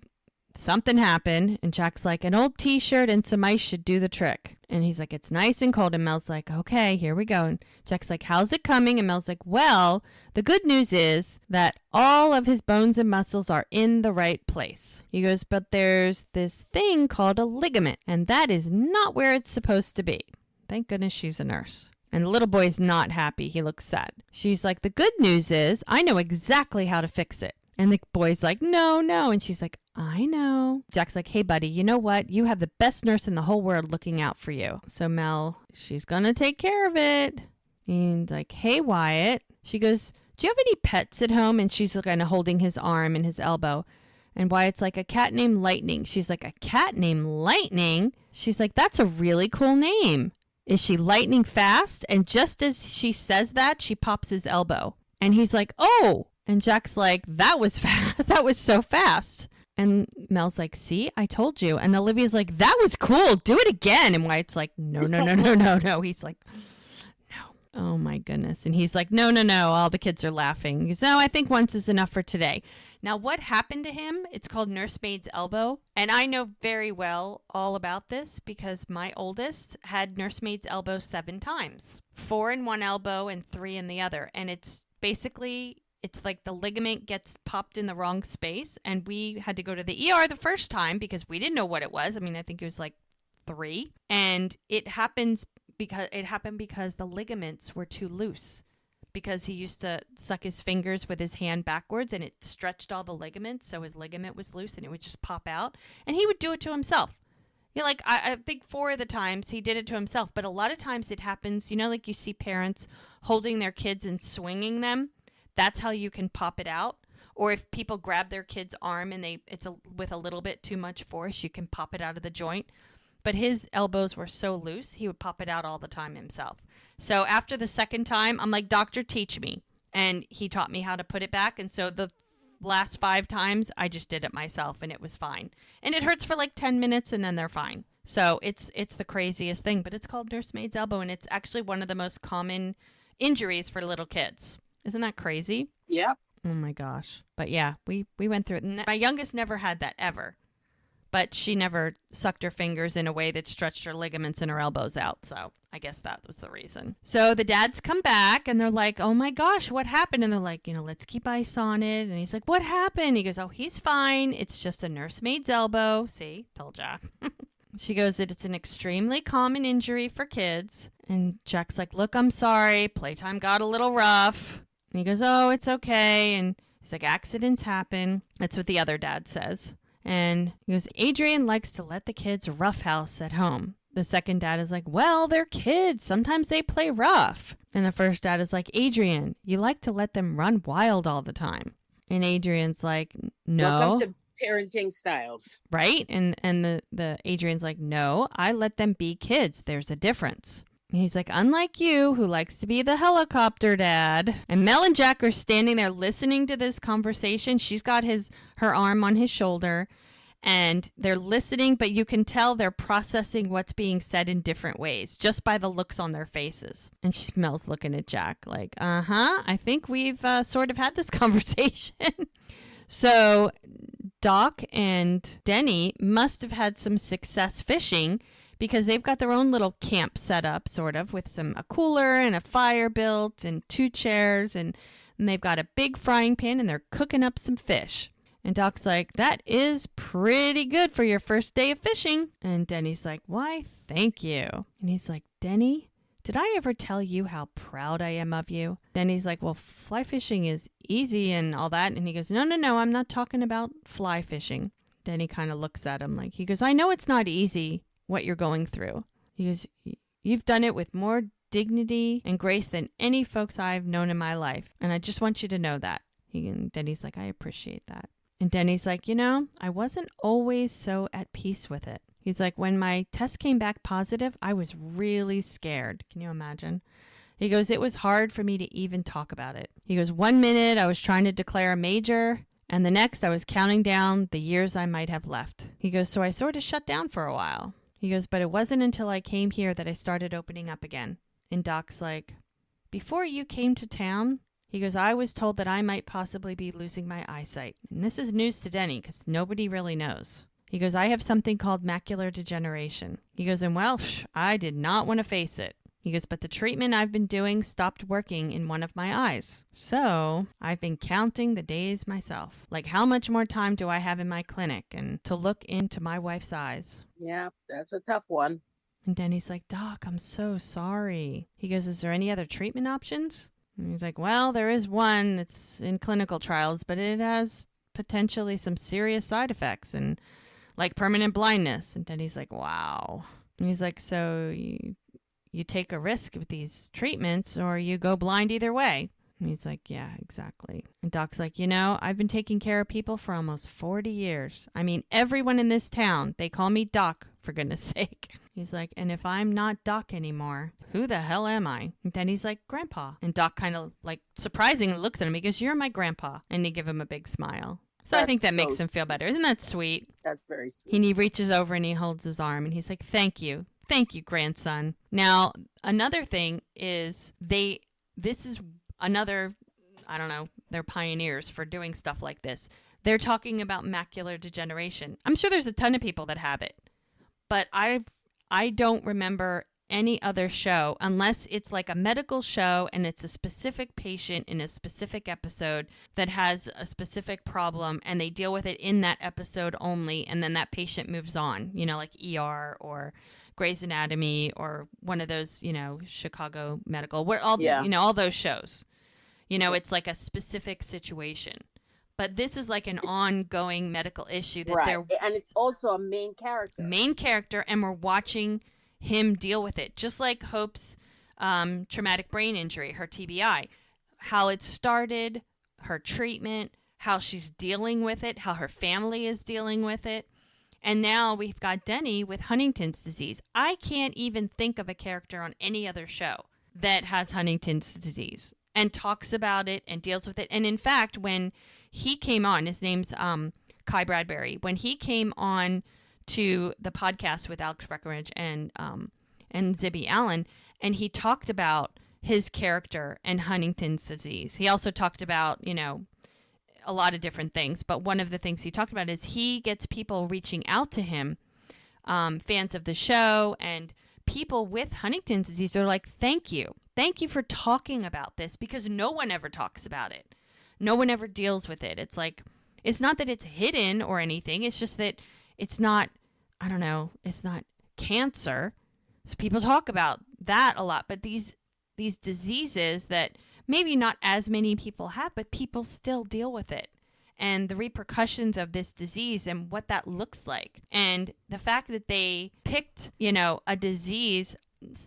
S1: something happened. And Jack's like, an old t-shirt and some ice should do the trick. And he's like, it's nice and cold. And Mel's like, okay, here we go. And Jack's like, how's it coming? And Mel's like, well, the good news is that all of his bones and muscles are in the right place. He goes, but there's this thing called a ligament, and that is not where it's supposed to be. Thank goodness she's a nurse. And the little boy's not happy. He looks sad. She's like, the good news is I know exactly how to fix it. And the boy's like, no. And she's like, I know. Jack's like, hey, buddy, you know what? You have the best nurse in the whole world looking out for you. So Mel, she's going to take care of it. And like, hey, Wyatt. She goes, do you have any pets at home? And she's kind of holding his arm and his elbow. And Wyatt's like, a cat named Lightning. She's like, a cat named Lightning? She's like, that's a really cool name. Is she lightning fast? And just as she says that, she pops his elbow. And he's like, oh. And Jack's like, that was fast. That was so fast. And Mel's like, see, I told you. And Olivia's like, that was cool. Do it again. And Wyatt's like, no. He's like, no. Oh, my goodness. And he's like, no. All the kids are laughing. He goes, no, I think once is enough for today. Now, what happened to him? It's called nursemaid's elbow. And I know very well all about this because my oldest had nursemaid's elbow 7 times. 4 in one elbow and 3 in the other. And it's basically... it's like the ligament gets popped in the wrong space, and we had to go to the ER the first time because we didn't know what it was. I mean, I think it was like 3, and it happened because the ligaments were too loose, because he used to suck his fingers with his hand backwards, and it stretched all the ligaments, so his ligament was loose, and it would just pop out, and he would do it to himself. Like, I think 4 of the times he did it to himself, but a lot of times it happens, like you see parents holding their kids and swinging them. That's how you can pop it out. Or if people grab their kid's arm and with a little bit too much force, you can pop it out of the joint. But his elbows were so loose, he would pop it out all the time himself. So after the second time, I'm like, doctor, teach me. And he taught me how to put it back. And so the last 5 times, I just did it myself, and it was fine. And it hurts for like 10 minutes, and then they're fine. So it's the craziest thing. But it's called nursemaid's elbow, and it's actually one of the most common injuries for little kids. Isn't that crazy?
S2: Yeah.
S1: Oh my gosh. But yeah, we went through it. My youngest never had that ever. But she never sucked her fingers in a way that stretched her ligaments and her elbows out. So I guess that was the reason. So the dads come back and they're like, oh my gosh, what happened? And they're like, let's keep ice on it. And he's like, what happened? He goes, oh, he's fine. It's just a nursemaid's elbow. See, told ya. She goes that it's an extremely common injury for kids. And Jack's like, look, I'm sorry. Playtime got a little rough. And he goes, oh, it's okay. And he's like, accidents happen. That's what the other dad says. And he goes, Adrian likes to let the kids roughhouse at home. The second dad is like, well, they're kids. Sometimes they play rough. And the first dad is like, Adrian, you like to let them run wild all the time. And Adrian's like, no.
S2: Welcome to parenting styles.
S1: Right? And the Adrian's like, no, I let them be kids. There's a difference. And he's like, unlike you, who likes to be the helicopter dad. And Mel and Jack are standing there listening to this conversation. She's got her arm on his shoulder, and they're listening, but you can tell they're processing what's being said in different ways, just by the looks on their faces. And Mel's looking at Jack like, I think we've sort of had this conversation. So Doc and Denny must have had some success fishing, because they've got their own little camp set up, sort of, with a cooler and a fire built and 2 chairs, and they've got a big frying pan and they're cooking up some fish. And Doc's like, that is pretty good for your first day of fishing. And Denny's like, why, thank you. And he's like, Denny, did I ever tell you how proud I am of you? Denny's like, well, fly fishing is easy and all that. And he goes, no, I'm not talking about fly fishing. Denny kind of looks at him like, he goes, I know it's not easy what you're going through. He goes, you've done it with more dignity and grace than any folks I've known in my life. And I just want you to know that. And Denny's like, I appreciate that. And Denny's like, I wasn't always so at peace with it. He's like, when my test came back positive, I was really scared. Can you imagine? He goes, it was hard for me to even talk about it. He goes, 1 minute I was trying to declare a major, and the next I was counting down the years I might have left. He goes, so I sort of shut down for a while. He goes, but it wasn't until I came here that I started opening up again. And Doc's like, before you came to town, he goes, I was told that I might possibly be losing my eyesight. And this is news to Denny because nobody really knows. He goes, I have something called macular degeneration. He goes, and well, I did not want to face it. He goes, but the treatment I've been doing stopped working in one of my eyes. So I've been counting the days myself. Like, how much more time do I have in my clinic and to look into my wife's eyes?
S2: Yeah, that's a tough one.
S1: And Denny's like, Doc, I'm so sorry. He goes, is there any other treatment options? And he's like, well, there is one. It's in clinical trials, but it has potentially some serious side effects and like permanent blindness. And Denny's like, wow. And he's like, so you take a risk with these treatments or you go blind either way. And he's like, yeah, exactly. And Doc's like, I've been taking care of people for almost 40 years. I mean, everyone in this town, they call me Doc, for goodness sake. He's like, and if I'm not Doc anymore, who the hell am I? And then he's like, Grandpa. And Doc kind of like surprisingly looks at him. He goes, you're my grandpa. And they give him a big smile. So I think that makes him feel better. Isn't that sweet?
S2: That's very sweet.
S1: And he reaches over and he holds his arm and he's like, thank you. Thank you, grandson. Now, another thing is this is another, I don't know, they're pioneers for doing stuff like this. They're talking about macular degeneration. I'm sure there's a ton of people that have it, but I don't remember any other show unless it's like a medical show and it's a specific patient in a specific episode that has a specific problem and they deal with it in that episode only, and then that patient moves on, like ER or Grey's Anatomy or one of those, Chicago Medical, where all those shows, it's like a specific situation. But this is like an ongoing medical issue that they're,
S2: and it's also a main character,
S1: and we're watching him deal with it, just like Hope's traumatic brain injury, her TBI, how it started, her treatment, how she's dealing with it, how her family is dealing with it. And now we've got Denny with Huntington's disease. I can't even think of a character on any other show that has Huntington's disease and talks about it and deals with it. And in fact, when he came on, his name's Kai Bradbury, when he came on to the podcast with Alex Breckenridge and Zibby Allen, and he talked about his character and Huntington's disease. He also talked about, a lot of different things, but one of the things he talked about is he gets people reaching out to him, fans of the show and people with Huntington's disease are like, thank you for talking about this, because no one ever talks about it. No one ever deals with it. It's like, it's not that it's hidden or anything. It's just that it's not, I don't know, it's not cancer. So people talk about that a lot, but these diseases that maybe not as many people have, but people still deal with it. And the repercussions of this disease and what that looks like. And the fact that they picked, a disease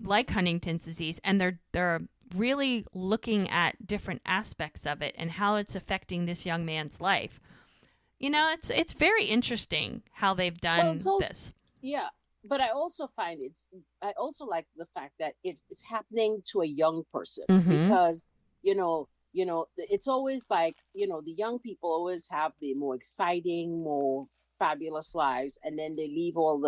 S1: like Huntington's disease, and they're really looking at different aspects of it and how it's affecting this young man's life. It's very interesting how they've done this.
S2: Yeah. But I also I also like the fact that it's happening to a young person, because, it's always like, the young people always have the more exciting, more fabulous lives. And then they leave all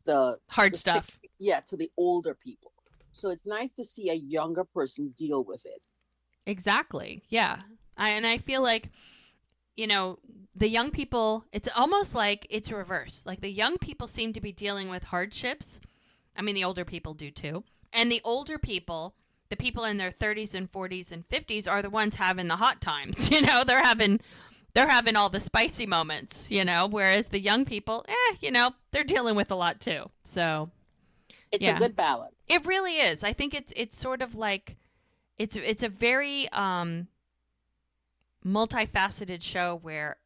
S2: the
S1: hard stuff.
S2: To the older people. So it's nice to see a younger person deal with it.
S1: Exactly. Yeah. I feel like, the young people, it's almost like it's reversed. Like the young people seem to be dealing with hardships I mean, the older people do too. And the older people, the people in their 30s and 40s and 50s are the ones having the hot times. You know, they're having all the spicy moments, you know, whereas the young people, you know, they're dealing with a lot too. So
S2: it's a good balance.
S1: It really is. I think it's sort of like it's a very multifaceted show where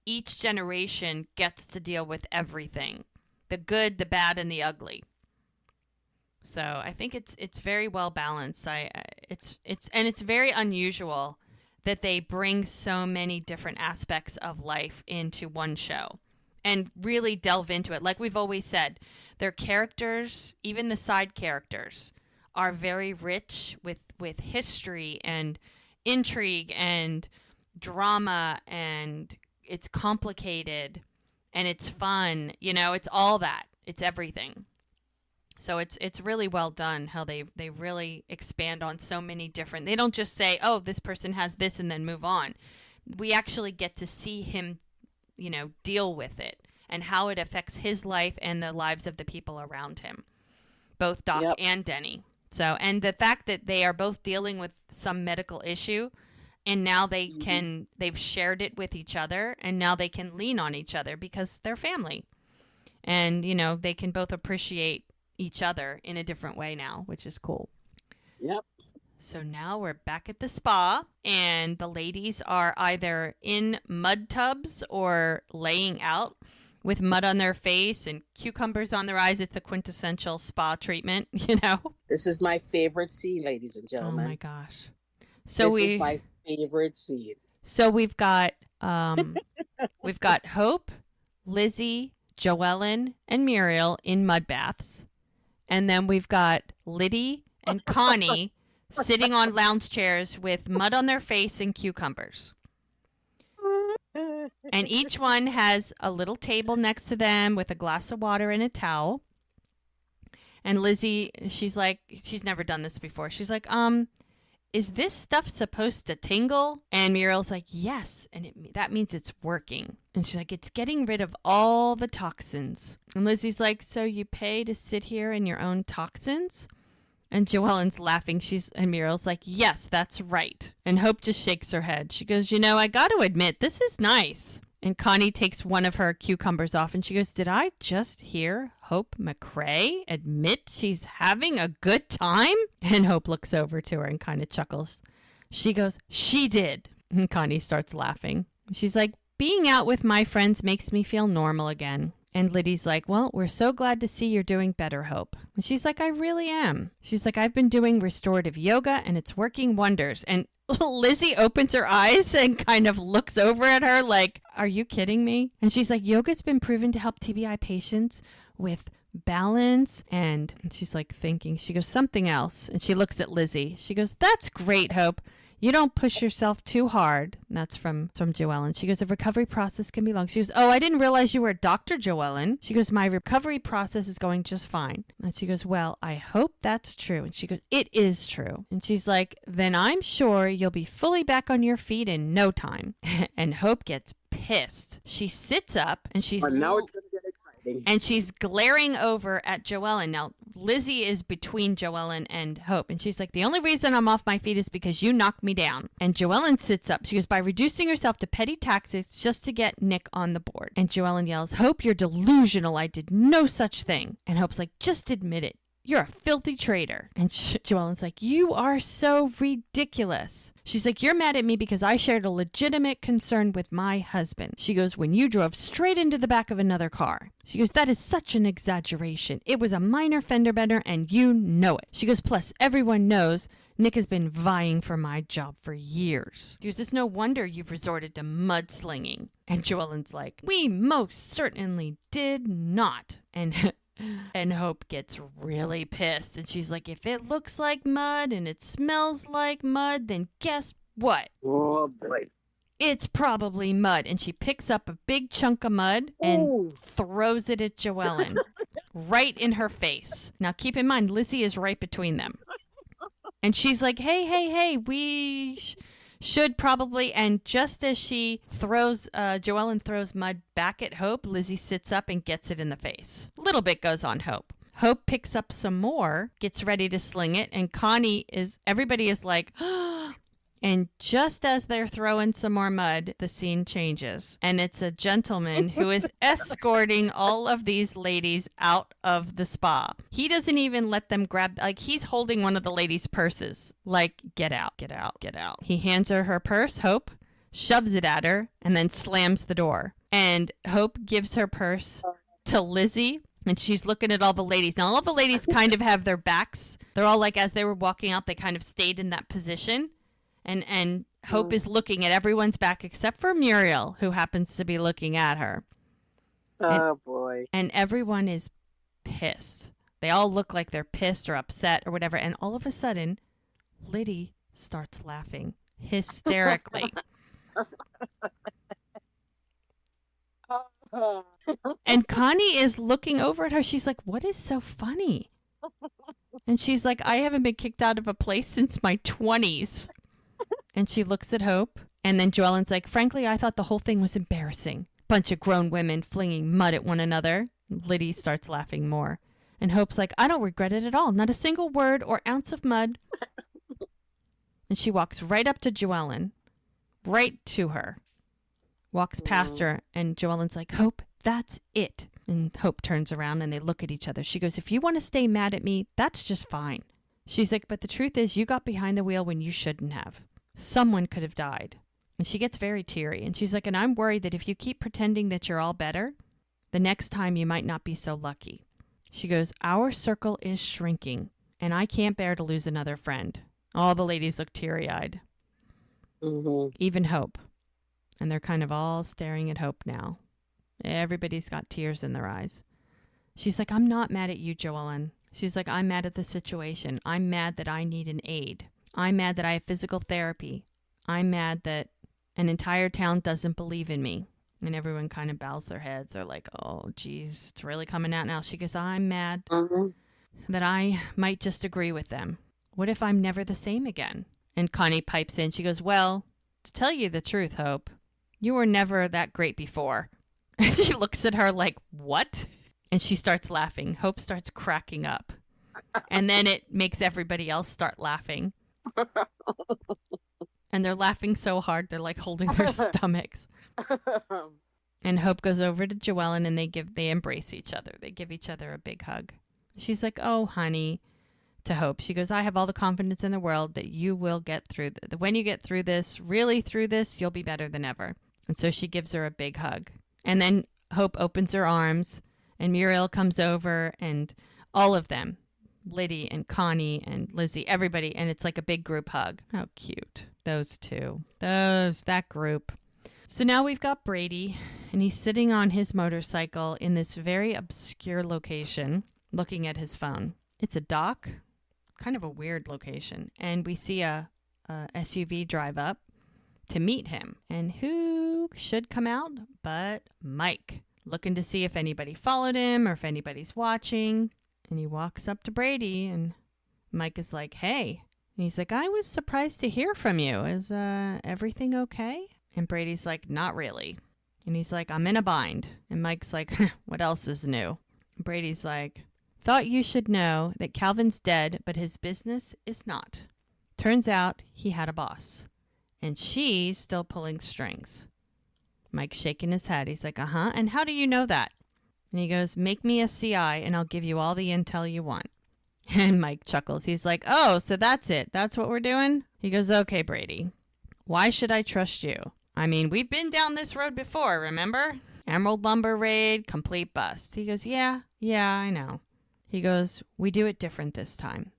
S1: each generation gets to deal with everything, the good, the bad, and the ugly. So I think it's very well balanced. It's very unusual that they bring so many different aspects of life into one show and really delve into it. Like we've always said, their characters, even the side characters, are very rich with history and intrigue and drama, and it's complicated and it's fun. You know, it's all that. It's everything. So it's really well done how they really expand on so many different. They don't just say, oh, this person has this and then move on. We actually get to see him, you know, deal with it and how it affects his life and the lives of the people around him, both Doc and Denny. So, and the fact that they are both dealing with some medical issue, and now they've shared it with each other, and now they can lean on each other because they're family. And, you know, they can both appreciate each other in a different way now, which is cool.
S2: Yep.
S1: So now we're back at the spa, and the ladies are either in mud tubs or laying out with mud on their face and cucumbers on their eyes. It's the quintessential spa treatment, you know?
S2: This is my favorite scene, ladies and gentlemen.
S1: Oh my gosh. So
S2: this is my favorite scene.
S1: So we've got Hope, Lizzie, Joellen, and Muriel in mud baths. And then we've got Liddy and Connie sitting on lounge chairs with mud on their face and cucumbers. And each one has a little table next to them with a glass of water and a towel. And Lizzie, she's like, she's never done this before. She's like, is this stuff supposed to tingle? And Muriel's like, yes. And that means it's working. And she's like, it's getting rid of all the toxins. And Lizzie's like, so you pay to sit here in your own toxins? And Joellen's laughing. And Muriel's like, yes, that's right. And Hope just shakes her head. She goes, you know, I got to admit, this is nice. And Connie takes one of her cucumbers off and she goes, did I just hear Hope McCrae admit she's having a good time? And Hope looks over to her and kind of chuckles. She goes, she did. And Connie starts laughing. She's like, being out with my friends makes me feel normal again. And Liddy's like, well, we're so glad to see you're doing better, Hope. And she's like, I really am. She's like, I've been doing restorative yoga and it's working wonders. And Lizzie opens her eyes and kind of looks over at her like, are you kidding me? And she's like, yoga's been proven to help TBI patients with balance. And she's like thinking, she goes, something else. And she looks at Lizzie. She goes, that's great, Hope. You don't push yourself too hard. And that's from Joellen. She goes, the recovery process can be long. She goes, oh, I didn't realize you were a doctor, Joellen. She goes, my recovery process is going just fine. And she goes, well, I hope that's true. And she goes, it is true. And she's like, then I'm sure you'll be fully back on your feet in no time. And Hope gets pissed. She sits up and she's...
S2: now it's going to get exciting.
S1: And she's glaring over at Joellen. Now, Lizzie is between Joellen and Hope. And she's like, the only reason I'm off my feet is because you knocked me down. And Joellen sits up. She goes, by reducing herself to petty tactics just to get Nick on the board. And Joellen yells, Hope, you're delusional. I did no such thing. And Hope's like, just admit it. You're a filthy traitor. And Joellen's like, you are so ridiculous. She's like, you're mad at me because I shared a legitimate concern with my husband. She goes, when you drove straight into the back of another car. She goes, that is such an exaggeration. It was a minor fender bender and you know it. She goes, plus everyone knows Nick has been vying for my job for years. She goes, it's no wonder you've resorted to mudslinging. And Joellen's like, we most certainly did not. And Hope gets really pissed. And she's like, if it looks like mud and it smells like mud, then guess what?
S2: Oh, boy.
S1: It's probably mud. And she picks up a big chunk of mud and throws it at Joellen. Right in her face. Now, keep in mind, Lizzie is right between them. And she's like, hey, we should probably, and just as she throws, Joellen throws mud back at Hope, Lizzie sits up and gets it in the face. A little bit goes on Hope. Hope picks up some more, gets ready to sling it, and everybody is like, and just as they're throwing some more mud, the scene changes. And it's a gentleman who is escorting all of these ladies out of the spa. He doesn't even let them grab, like, he's holding one of the ladies' purses. Like, get out, get out, get out. He hands her purse, Hope, shoves it at her, and then slams the door. And Hope gives her purse to Lizzie, and she's looking at all the ladies. Now, all of the ladies kind of have their backs. They're all like, as they were walking out, they kind of stayed in that position. And Hope is looking at everyone's back except for Muriel, who happens to be looking at her.
S2: Boy.
S1: And everyone is pissed. They all look like they're pissed or upset or whatever. And all of a sudden, Liddy starts laughing hysterically. And Connie is looking over at her. She's like, what is so funny? And she's like, I haven't been kicked out of a place since my 20s. And she looks at Hope, and then Joellen's like, frankly, I thought the whole thing was embarrassing. Bunch of grown women flinging mud at one another. Liddy starts laughing more. And Hope's like, I don't regret it at all. Not a single word or ounce of mud. And she walks right up to Joellen, right to her. Walks past her, and Joellen's like, Hope, that's it. And Hope turns around, and they look at each other. She goes, if you want to stay mad at me, that's just fine. She's like, but the truth is, you got behind the wheel when you shouldn't have. Someone could have died. And she gets very teary. And she's like, and I'm worried that if you keep pretending that you're all better, the next time you might not be so lucky. She goes, our circle is shrinking, and I can't bear to lose another friend. All the ladies look teary-eyed. Even Hope. And they're kind of all staring at Hope now. Everybody's got tears in their eyes. She's like, I'm not mad at you, Joellen. She's like, I'm mad at the situation. I'm mad that I need an aid. I'm mad that I have physical therapy. I'm mad that an entire town doesn't believe in me. And everyone kind of bows their heads. They're like, oh, geez, it's really coming out now. She goes, I'm mad that I might just agree with them. What if I'm never the same again? And Connie pipes in. She goes, well, to tell you the truth, Hope, you were never that great before. And she looks at her like, what? And she starts laughing. Hope starts cracking up. And then it makes everybody else start laughing. And they're laughing so hard, they're like holding their stomachs. And Hope goes over to Joellen, and they embrace each other. They give each other a big hug. She's like, oh, honey, to Hope. She goes, I have all the confidence in the world that you will get through when you get through this, really through this, you'll be better than ever. And so she gives her a big hug. And then Hope opens her arms, and Muriel comes over, and all of them, Liddy and Connie and Lizzie, everybody, and it's like a big group hug. How cute. Those two. That group. So now we've got Brady, and he's sitting on his motorcycle in this very obscure location, looking at his phone. It's a dock, kind of a weird location, and we see a SUV drive up to meet him. And who should come out but Mike, looking to see if anybody followed him or if anybody's watching. And he walks up to Brady, and Mike is like, hey. And he's like, I was surprised to hear from you. Is everything okay? And Brady's like, not really. And he's like, I'm in a bind. And Mike's like, what else is new? And Brady's like, thought you should know that Calvin's dead, but his business is not. Turns out he had a boss. And she's still pulling strings. Mike's shaking his head. He's like, uh-huh. And how do you know that? And he goes, make me a CI and I'll give you all the intel you want. And Mike chuckles. He's like, oh, so that's it. That's what we're doing? He goes, okay, Brady. Why should I trust you? I mean, we've been down this road before, remember? Emerald Lumber Raid, complete bust. He goes, yeah, I know. He goes, we do it different this time.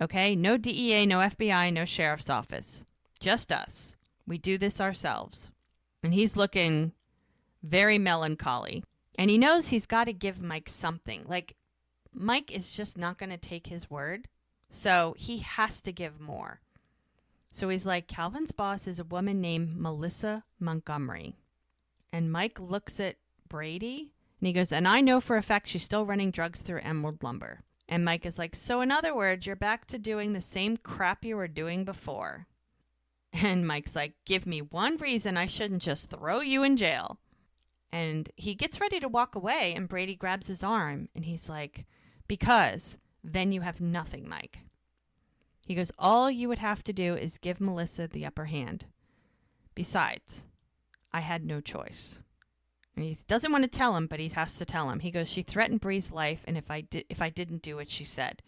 S1: Okay? No DEA, no FBI, no sheriff's office. Just us. We do this ourselves. And he's looking very melancholy. And he knows he's got to give Mike something. Like, Mike is just not going to take his word. So he has to give more. So he's like, Calvin's boss is a woman named Melissa Montgomery. And Mike looks at Brady and he goes, and I know for a fact she's still running drugs through Emerald Lumber. And Mike is like, so in other words, you're back to doing the same crap you were doing before. And Mike's like, give me one reason I shouldn't just throw you in jail. And he gets ready to walk away, and Brady grabs his arm, and he's like, because then you have nothing, Mike. He goes, all you would have to do is give Melissa the upper hand. Besides, I had no choice. And he doesn't want to tell him, but he has to tell him. He goes, she threatened Bree's life, and if I didn't do what she said.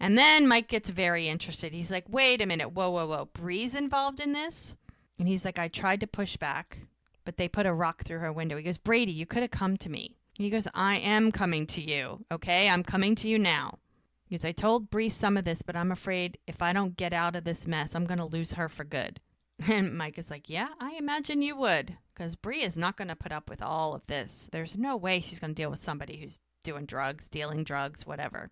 S1: And then Mike gets very interested. He's like, wait a minute, whoa. Bree's involved in this? And he's like, I tried to push back, but they put a rock through her window. He goes, Brady, you could have come to me. He goes, I am coming to you, okay? I'm coming to you now. He goes, I told Bree some of this, but I'm afraid if I don't get out of this mess, I'm going to lose her for good. And Mike is like, yeah, I imagine you would, because Bree is not going to put up with all of this. There's no way she's going to deal with somebody who's doing drugs, dealing drugs, whatever.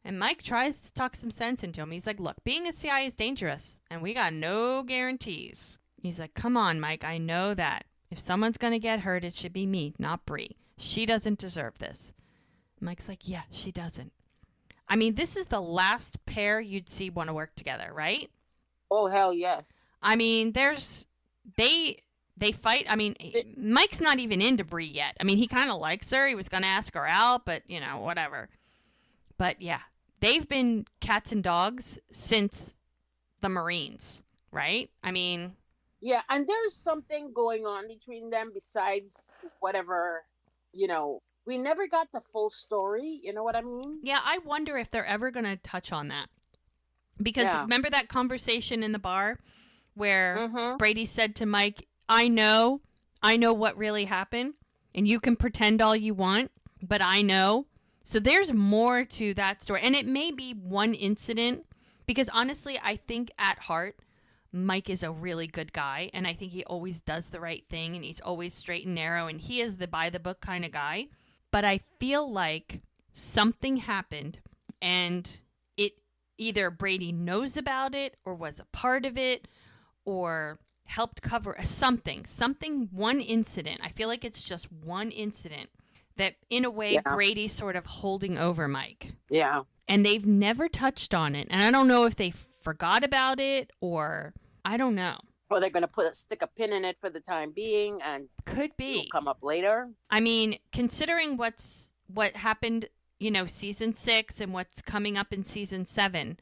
S1: And Mike tries to talk some sense into him. He's like, look, being a CI is dangerous, and we got no guarantees. He's like, come on, Mike, I know that. If someone's going to get hurt, it should be me, not Bree. She doesn't deserve this. Mike's like, yeah, she doesn't. I mean, this is the last pair you'd see want to work together, right?
S2: Oh, hell yes.
S1: I mean, they fight. I mean, Mike's not even into Bree yet. I mean, he kind of likes her. He was going to ask her out, but, whatever. But, yeah, they've been cats and dogs since the Marines, right? I mean...
S2: Yeah, and there's something going on between them besides whatever, we never got the full story, you know what I mean?
S1: Yeah, I wonder if they're ever going to touch on that. Because remember that conversation in the bar where Brady said to Mike, I know what really happened, and you can pretend all you want, but I know. So there's more to that story. And it may be one incident, because honestly, I think at heart, Mike is a really good guy, and I think he always does the right thing, and he's always straight and narrow, and he is the by-the-book kind of guy. But I feel like something happened, and it either Brady knows about it, or was a part of it, or helped cover something, one incident. I feel like it's just one incident that, in a way, Brady's sort of holding over Mike.
S2: Yeah.
S1: And they've never touched on it, and I don't know if they forgot about it, or I don't know.
S2: Or they're going to stick a pin in it for the time being, and
S1: could be
S2: it'll come up later.
S1: I mean, considering what happened, season 6 and what's coming up in season 7,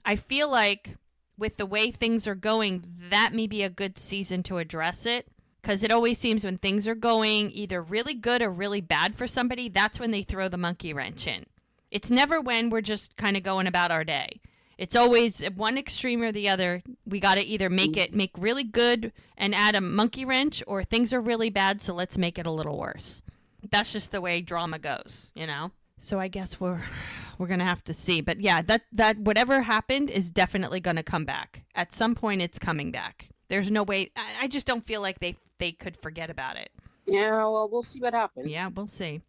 S1: I feel like with the way things are going, that may be a good season to address it. Because it always seems when things are going either really good or really bad for somebody, that's when they throw the monkey wrench in. It's never when we're just kind of going about our day. It's always one extreme or the other. We got to either make really good and add a monkey wrench, or things are really bad, so let's make it a little worse. That's just the way drama goes, So I guess we're going to have to see. But yeah, that whatever happened is definitely going to come back. At some point, it's coming back. There's no way. I just don't feel like they could forget about it.
S2: Yeah, well, we'll see what happens.
S1: Yeah, we'll see.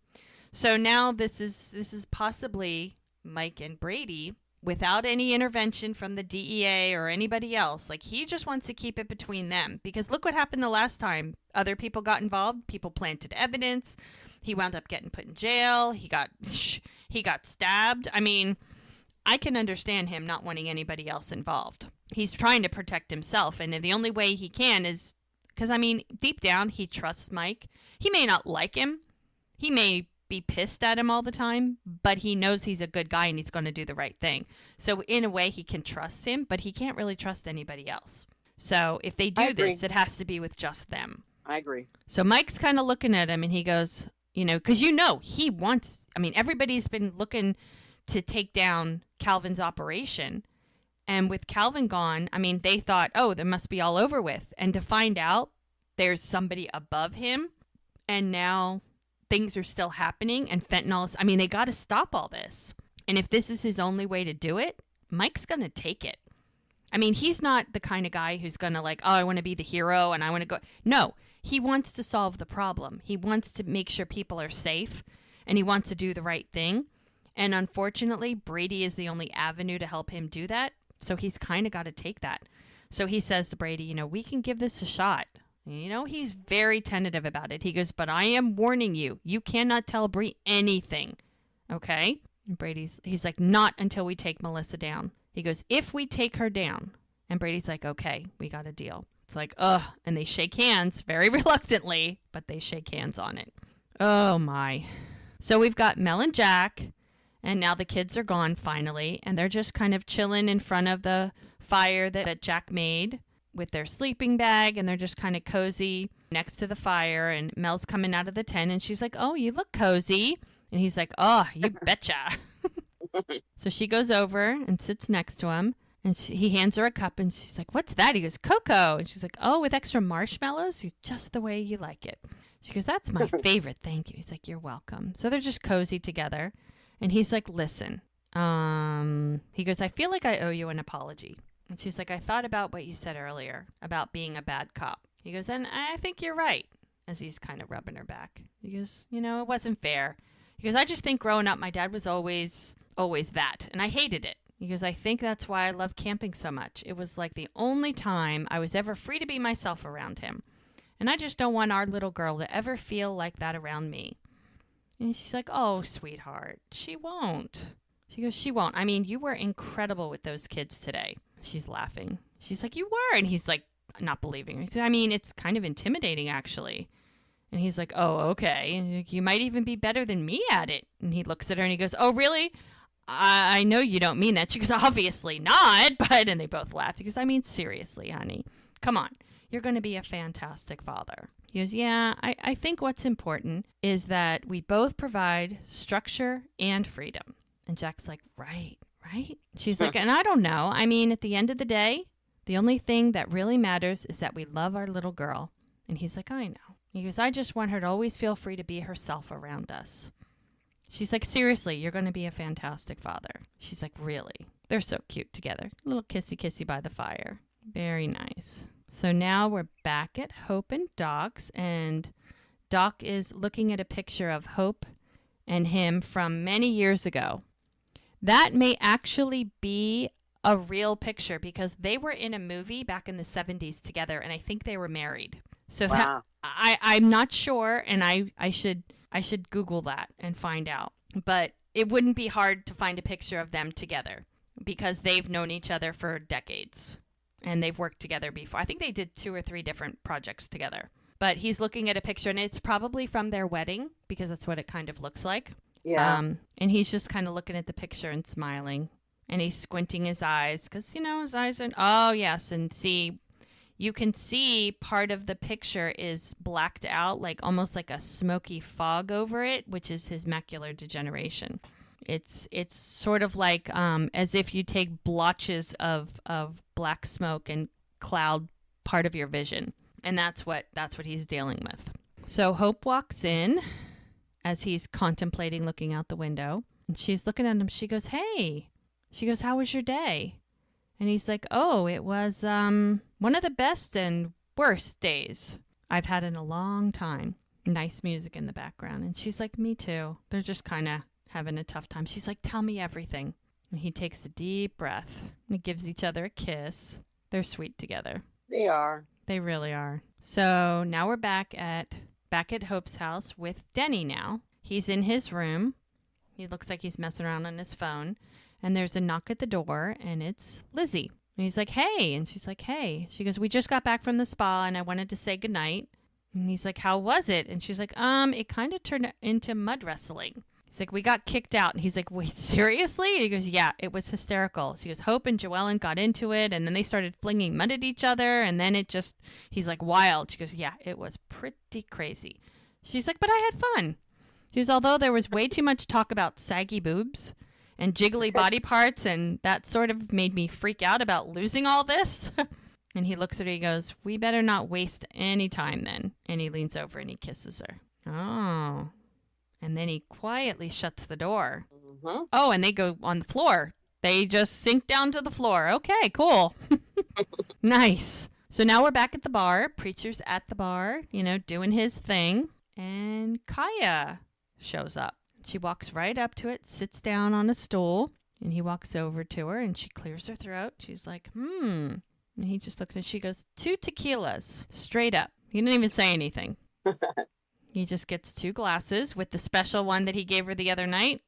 S1: So now this is possibly Mike and Brady without any intervention from the DEA or anybody else. Like, he just wants to keep it between them. Because look what happened the last time. Other people got involved. People planted evidence. He wound up getting put in jail. He got stabbed. I mean, I can understand him not wanting anybody else involved. He's trying to protect himself. And the only way he can is... Because, I mean, deep down, he trusts Mike. He may not like him. He may be pissed at him all the time, but he knows he's a good guy and he's going to do the right thing. So in a way, he can trust him, but he can't really trust anybody else. So if they do this, it has to be with just them.
S2: I agree.
S1: So Mike's kind of looking at him and he goes, because he wants, everybody's been looking to take down Calvin's operation. And with Calvin gone, they thought, oh, that must be all over with. And to find out there's somebody above him, and now things are still happening, and fentanyl is, they got to stop all this. And if this is his only way to do it, Mike's going to take it. He's not the kind of guy who's going to I want to be the hero and I want to go. No, he wants to solve the problem. He wants to make sure people are safe, and he wants to do the right thing. And unfortunately, Brady is the only avenue to help him do that. So he's kind of got to take that. So he says to Brady, we can give this a shot. He's very tentative about it. He goes, but I am warning you. You cannot tell Bree anything. Okay? And he's like, not until we take Melissa down. He goes, if we take her down. And Brady's like, okay, we got a deal. It's like, ugh. And they shake hands very reluctantly, but they shake hands on it. Oh, my. So we've got Mel and Jack. And now the kids are gone finally, and they're just kind of chilling in front of the fire that Jack made with their sleeping bag, and they're just kind of cozy next to the fire. And Mel's coming out of the tent, and she's like, "Oh, you look cozy." And he's like, "Oh, you betcha." So she goes over and sits next to him, and he hands her a cup, and she's like, "What's that?" He goes, "Cocoa." And she's like, "Oh, with extra marshmallows? Just the way you like it." She goes, "That's my favorite, thank you." He's like, "You're welcome." So they're just cozy together. And he's like, "Listen." He goes, "I feel like I owe you an apology." And she's like, "I thought about what you said earlier about being a bad cop." He goes, "And I think you're right," as he's kind of rubbing her back. He goes, "It wasn't fair." He goes, "I just think growing up, my dad was always that, and I hated it." He goes, "I think that's why I love camping so much. It was like the only time I was ever free to be myself around him. And I just don't want our little girl to ever feel like that around me." And she's like, "Oh, sweetheart, she won't." She goes, "She won't. I mean, you were incredible with those kids today." She's laughing. She's like, "You were." And he's like, not believing her. He said, "I mean, it's kind of intimidating, actually." And he's like, "Oh, okay. You might even be better than me at it." And he looks at her and he goes, "Oh, really? I know you don't mean that." She goes, "Obviously not." But, and they both laughed. He goes, "I mean, seriously, honey. Come on. You're going to be a fantastic father." He goes, "Yeah, I think what's important is that we both provide structure and freedom." And Jack's like, right. She's like, "And I don't know. I mean, at the end of the day, the only thing that really matters is that we love our little girl." And he's like, "I know." He goes, "I just want her to always feel free to be herself around us." She's like, "Seriously, you're going to be a fantastic father." She's like, "Really?" They're so cute together. A little kissy by the fire. Very nice. So now we're back at Hope and Doc's, and Doc is looking at a picture of Hope and him from many years ago. That may actually be a real picture because they were in a movie back in the 70s together, and I think they were married. So
S2: wow.
S1: I'm not sure, and I should Google that and find out. But it wouldn't be hard to find a picture of them together because they've known each other for decades. And they've worked together before. I think they did 2 or 3 different projects together. But he's looking at a picture, and it's probably from their wedding because that's what it kind of looks like.
S2: Yeah.
S1: And he's just kind of looking at the picture and smiling. And he's squinting his eyes because, his eyes are... Oh, yes. And see, you can see part of the picture is blacked out, like almost like a smoky fog over it, which is his macular degeneration. It's sort of like as if you take blotches of black smoke and cloud part of your vision, and that's what he's dealing with. So Hope walks in as he's contemplating looking out the window, and she's looking at him. She goes, "Hey," she goes, "How was your day?" And he's like, "Oh, it was one of the best and worst days I've had in a long time." Nice music in the background, and she's like, "Me too." They're just kind of having a tough time. She's like, "Tell me everything." And he takes a deep breath and gives each other a kiss. They're sweet together.
S2: They are.
S1: They really are. So now we're back at Hope's house with Denny now. He's in his room. He looks like he's messing around on his phone. And there's a knock at the door, and it's Lizzie. And he's like, "Hey." And she's like, "Hey." She goes, "We just got back from the spa, and I wanted to say goodnight." And he's like, "How was it?" And she's like, "It kind of turned into mud wrestling." He's like, "We got kicked out." And he's like, "Wait, seriously?" And he goes, "Yeah, it was hysterical." She goes, "Hope and Joellen got into it, and then they started flinging mud at each other, and then he's like, wild." She goes, "Yeah, it was pretty crazy." She's like, "But I had fun." She goes, "Although there was way too much talk about saggy boobs and jiggly body parts, and that sort of made me freak out about losing all this." And he looks at her, he goes, "We better not waste any time then." And he leans over and he kisses her. Oh. And then he quietly shuts the door.
S2: Mm-hmm.
S1: Oh, and they go on the floor. They just sink down to the floor. Okay, cool. Nice. So now we're back at the bar. Preacher's at the bar, doing his thing. And Kaya shows up. She walks right up to it, sits down on a stool, and he walks over to her, and she clears her throat. She's like, And he just looks and she goes, 2 tequilas, straight up. He didn't even say anything. He just gets 2 glasses with the special one that he gave her the other night.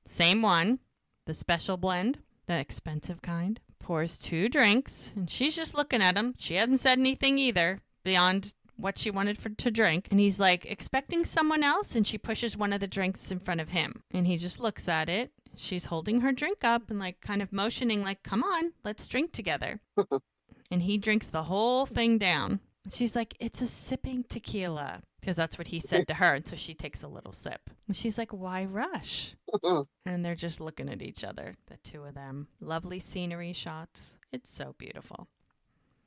S1: Same one, the special blend, the expensive kind. Pours 2 drinks, and she's just looking at him. She hasn't said anything either beyond what she wanted to drink. And he's like, expecting someone else, and she pushes one of the drinks in front of him. And he just looks at it, she's holding her drink up and like kind of motioning like, come on, let's drink together. And he drinks the whole thing down. She's like, it's a sipping tequila, because that's what he said to her. And so she takes a little sip. And she's like, why rush? And they're just looking at each other, the two of them. Lovely scenery shots. It's so beautiful.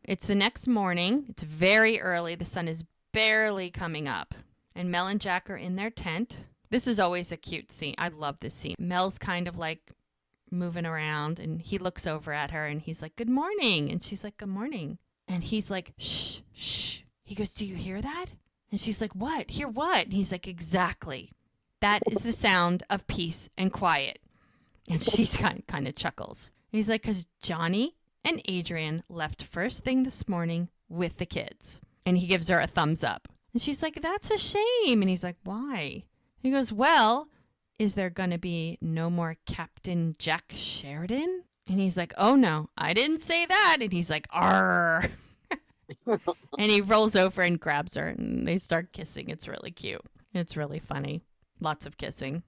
S1: It's the next morning. It's very early. The sun is barely coming up. And Mel and Jack are in their tent. This is always a cute scene. I love this scene. Mel's kind of like moving around, and he looks over at her, and he's like, good morning. And she's like, good morning. And he's like, shh, shh. He goes, do you hear that? And she's like, what? Hear what? And he's like, exactly. That is the sound of peace and quiet. And she's kind of chuckles. And he's like, because Johnny and Adrian left first thing this morning with the kids. And he gives her a thumbs up. And she's like, that's a shame. And he's like, why? He goes, well, is there going to be no more Captain Jack Sheridan? And he's like, oh, no, I didn't say that. And he's like, arr. And he rolls over and grabs her, and they start kissing. It's really cute. It's really funny. Lots of kissing.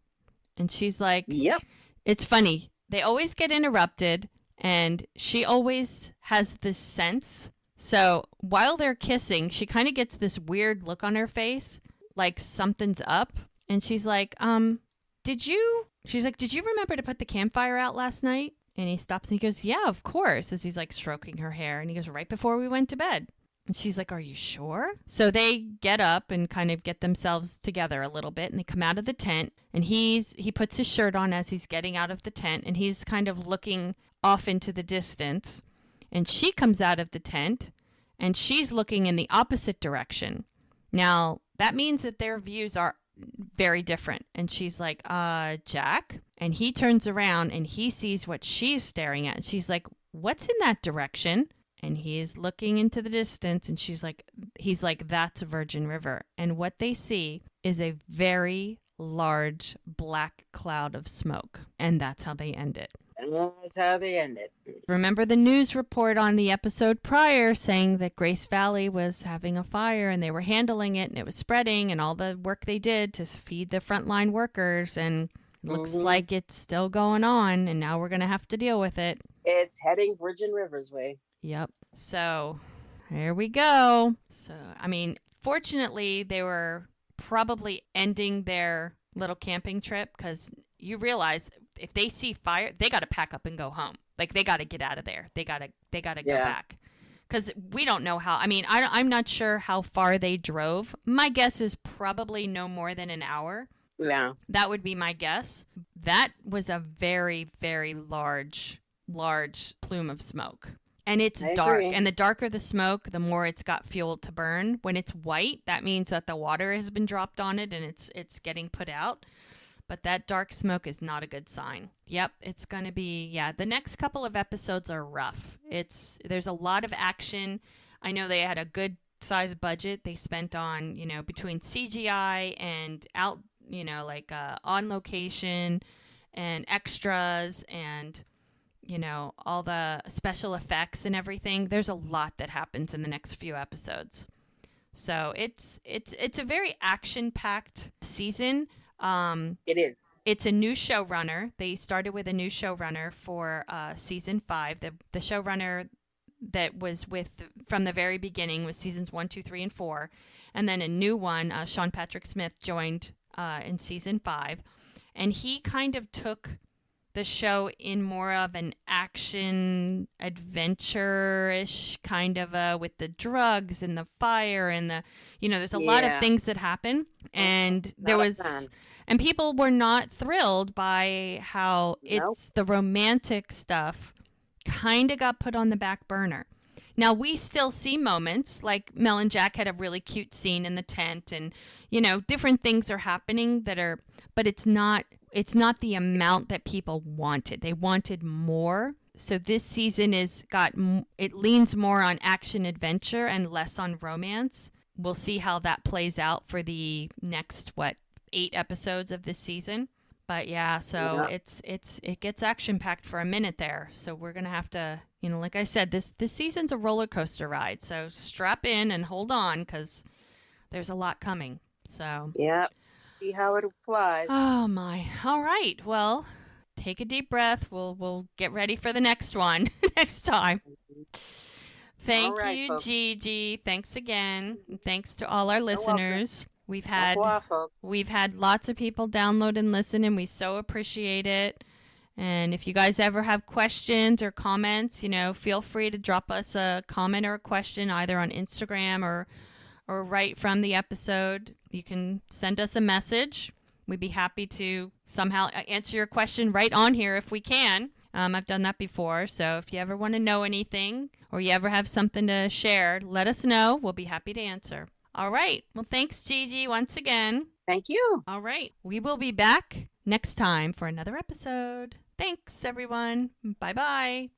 S1: And she's like,
S2: yep.
S1: It's funny. They always get interrupted, and she always has this sense. So while they're kissing, she kind of gets this weird look on her face, like something's up. And she's like, did you remember to put the campfire out last night? And he stops and he goes, yeah, of course, as he's like stroking her hair. And he goes, right before we went to bed. And she's like, are you sure? So they get up and kind of get themselves together a little bit, and they come out of the tent, and he puts his shirt on as he's getting out of the tent, and he's kind of looking off into the distance. And she comes out of the tent, and she's looking in the opposite direction. Now, that means that their views are very different. And she's like, Jack? And he turns around and he sees what she's staring at. And she's like, what's in that direction? And he is looking into the distance, and he's like, that's Virgin River. And what they see is a very large black cloud of smoke. And that's how they end it.
S2: And that's how they end it.
S1: Remember the news report on the episode prior saying that Grace Valley was having a fire, and they were handling it, and it was spreading, and all the work they did to feed the frontline workers, and it looks like it's still going on, and now we're going to have to deal with it.
S2: It's heading Virgin River's way.
S1: Yep. So here we go. So, I mean, fortunately, they were probably ending their little camping trip, because you realize if they see fire, they got to pack up and go home. Like, they got to get out of there. They got to go back. Because we don't know how. I mean, I'm not sure how far they drove. My guess is probably no more than an hour.
S2: Yeah.
S1: That would be my guess. That was a very, very large plume of smoke. And it's dark. And the darker the smoke, the more it's got fuel to burn. When it's white, that means that the water has been dropped on it and it's getting put out. But that dark smoke is not a good sign. Yep, it's going to be, the next couple of episodes are rough. There's a lot of action. I know they had a good size budget they spent on, between CGI and out, on location and extras and, all the special effects and everything. There's a lot that happens in the next few episodes. So it's a very action-packed season.
S2: It is.
S1: It's a new showrunner. They started with a new showrunner for season 5. The showrunner that was from the very beginning was seasons 1, 2, 3, and 4. And then a new one, Sean Patrick Smith, joined in season 5. And he kind of took the show in more of an action adventure-ish kind of with the drugs and the fire and the there's a lot of things that happen, and and people were not thrilled by how it's the romantic stuff kind of got put on the back burner. Now we still see moments like Mel and Jack had a really cute scene in the tent, and different things are happening but it's not the amount that people wanted. They wanted more. So this season it leans more on action adventure and less on romance. We'll see how that plays out for the next 8 episodes of this season. But it gets action packed for a minute there. So we're gonna have to, like I said, this season's a roller coaster ride. So strap in and hold on, because there's a lot coming. So
S2: see how it flies.
S1: Oh my! All right, well, take a deep breath. We'll get ready for the next one next time. Thank
S2: right,
S1: you,
S2: folks.
S1: Gigi. Thanks again. And thanks to all our
S2: You're
S1: listeners. We've
S2: welcome.
S1: had
S2: Au revoir, folks.
S1: we've had lots of people download and listen, and we so appreciate it. And if you guys ever have questions or comments, feel free to drop us a comment or a question either on Instagram or right from the episode. You can send us a message. We'd be happy to somehow answer your question right on here if we can. I've done that before. So if you ever want to know anything or you ever have something to share, let us know. We'll be happy to answer. All right. Well, thanks, Gigi, once again.
S2: Thank you.
S1: All right. We will be back next time for another episode. Thanks, everyone. Bye-bye.